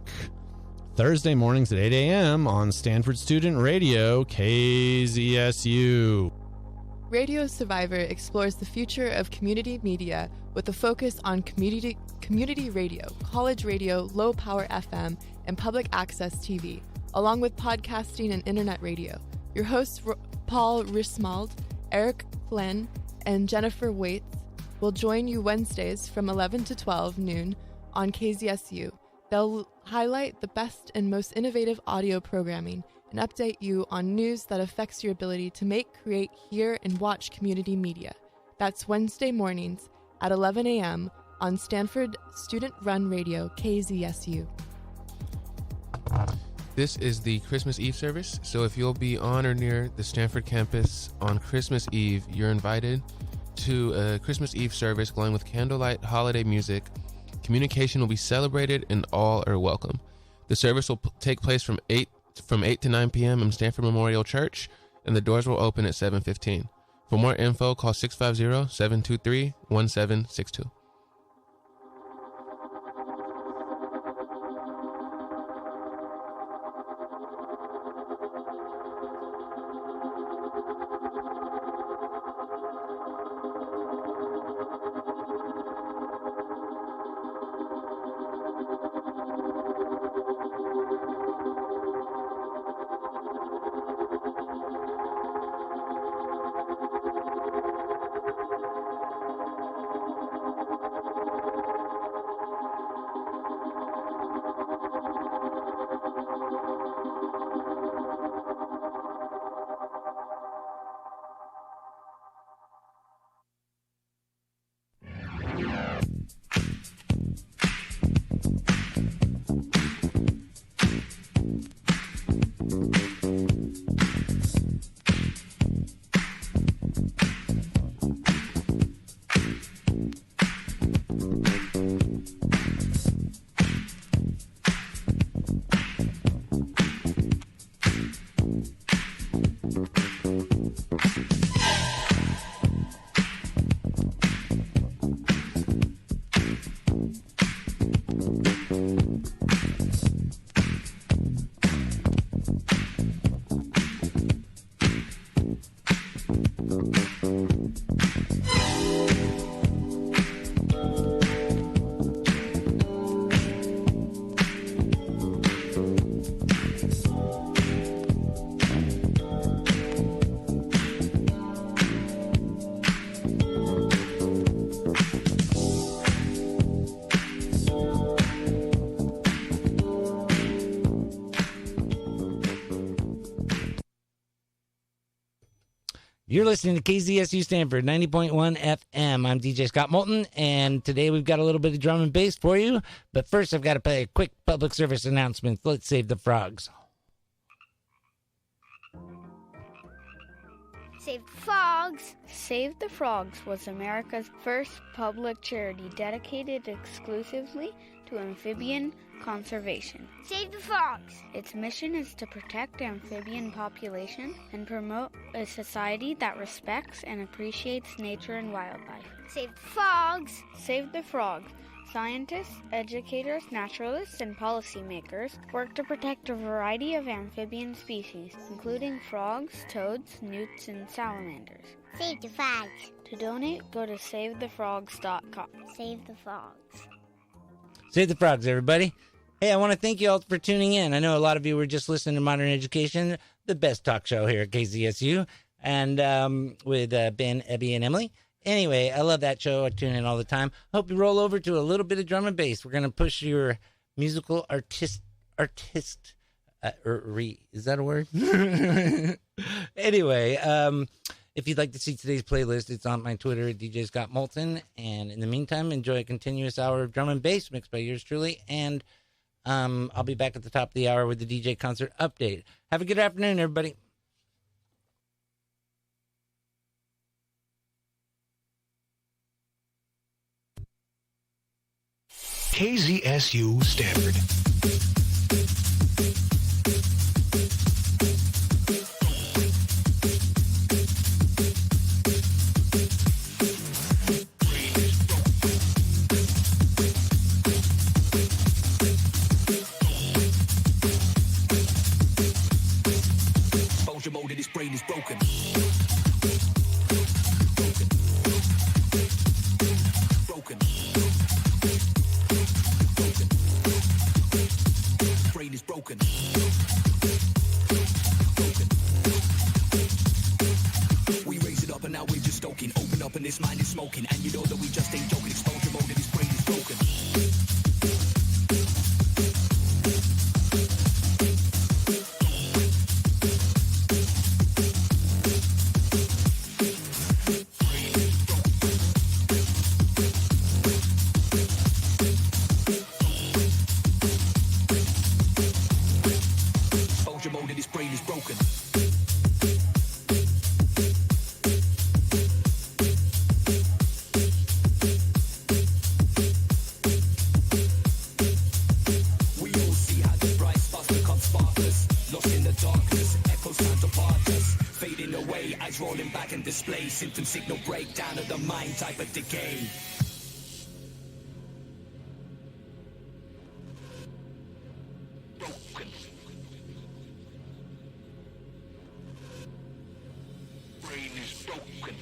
Thursday mornings at 8 a.m. on Stanford Student Radio, KZSU. Radio Survivor explores the future of community media with a focus on community radio, college radio, low-power FM, and public access TV, along with podcasting and internet radio. Your hosts, Paul Rismald, Eric Flynn, and Jennifer Waits, will join you Wednesdays from 11 to 12 noon on KZSU. They'll highlight the best and most innovative audio programming and update you on news that affects your ability to make, create, hear, and watch community media. That's Wednesday mornings at 11 a.m. on Stanford student-run radio, KZSU. This is the Christmas Eve service, so if you'll be on or near the Stanford campus on Christmas Eve, you're invited to a Christmas Eve service glowing with candlelight holiday music. Communication will be celebrated and all are welcome. The service will take place from 8 to 9 p.m. in Stanford Memorial Church, and the doors will open at 7:15. For more info, call 650-723-1762. You're listening to KZSU Stanford 90.1 FM. I'm DJ Scott Moulton, and today we've got a little bit of drum and bass for you. But first, I've got to play a quick public service announcement. Let's save the frogs. Save the Frogs! Save the Frogs was America's first public charity dedicated exclusively to amphibian conservation. Save the Frogs! Its mission is to protect the amphibian population and promote a society that respects and appreciates nature and wildlife. Save the Frogs! Save the Frogs. Scientists, educators, naturalists, and policymakers work to protect a variety of amphibian species, including frogs, toads, newts, and salamanders. Save the Frogs. To donate, go to SaveTheFrogs.com. Save the Frogs. Save the frogs, everybody. Hey, I want to thank you all for tuning in. I know a lot of you were just listening to Modern Education, the best talk show here at KZSU, and with Ben, Ebby, and Emily. Anyway, I love that show. I tune in all the time. Hope you roll over to a little bit of drum and bass. We're going to push your musical artist, is that a word? Anyway, if you'd like to see today's playlist, it's on my Twitter at DJ Scott Moulton. And in the meantime, enjoy a continuous hour of drum and bass mixed by yours truly. And I'll be back at the top of the hour with the DJ concert update. Have a good afternoon, everybody. KZSU Stanford. Exposure mode and this brain is broken. Open up and this mind is smoking, and you know that we just ain't joking. Exposure mode and this brain is broken. Exposure mode and this brain is broken. Rolling back and display symptom signal breakdown of the mind type of decay. Broken. Brain is broken.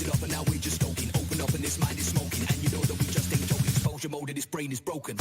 It up and now we're just stoking. Open up and this mind is smoking, and you know that we just ain't joking. Exposure mode and this brain is broken.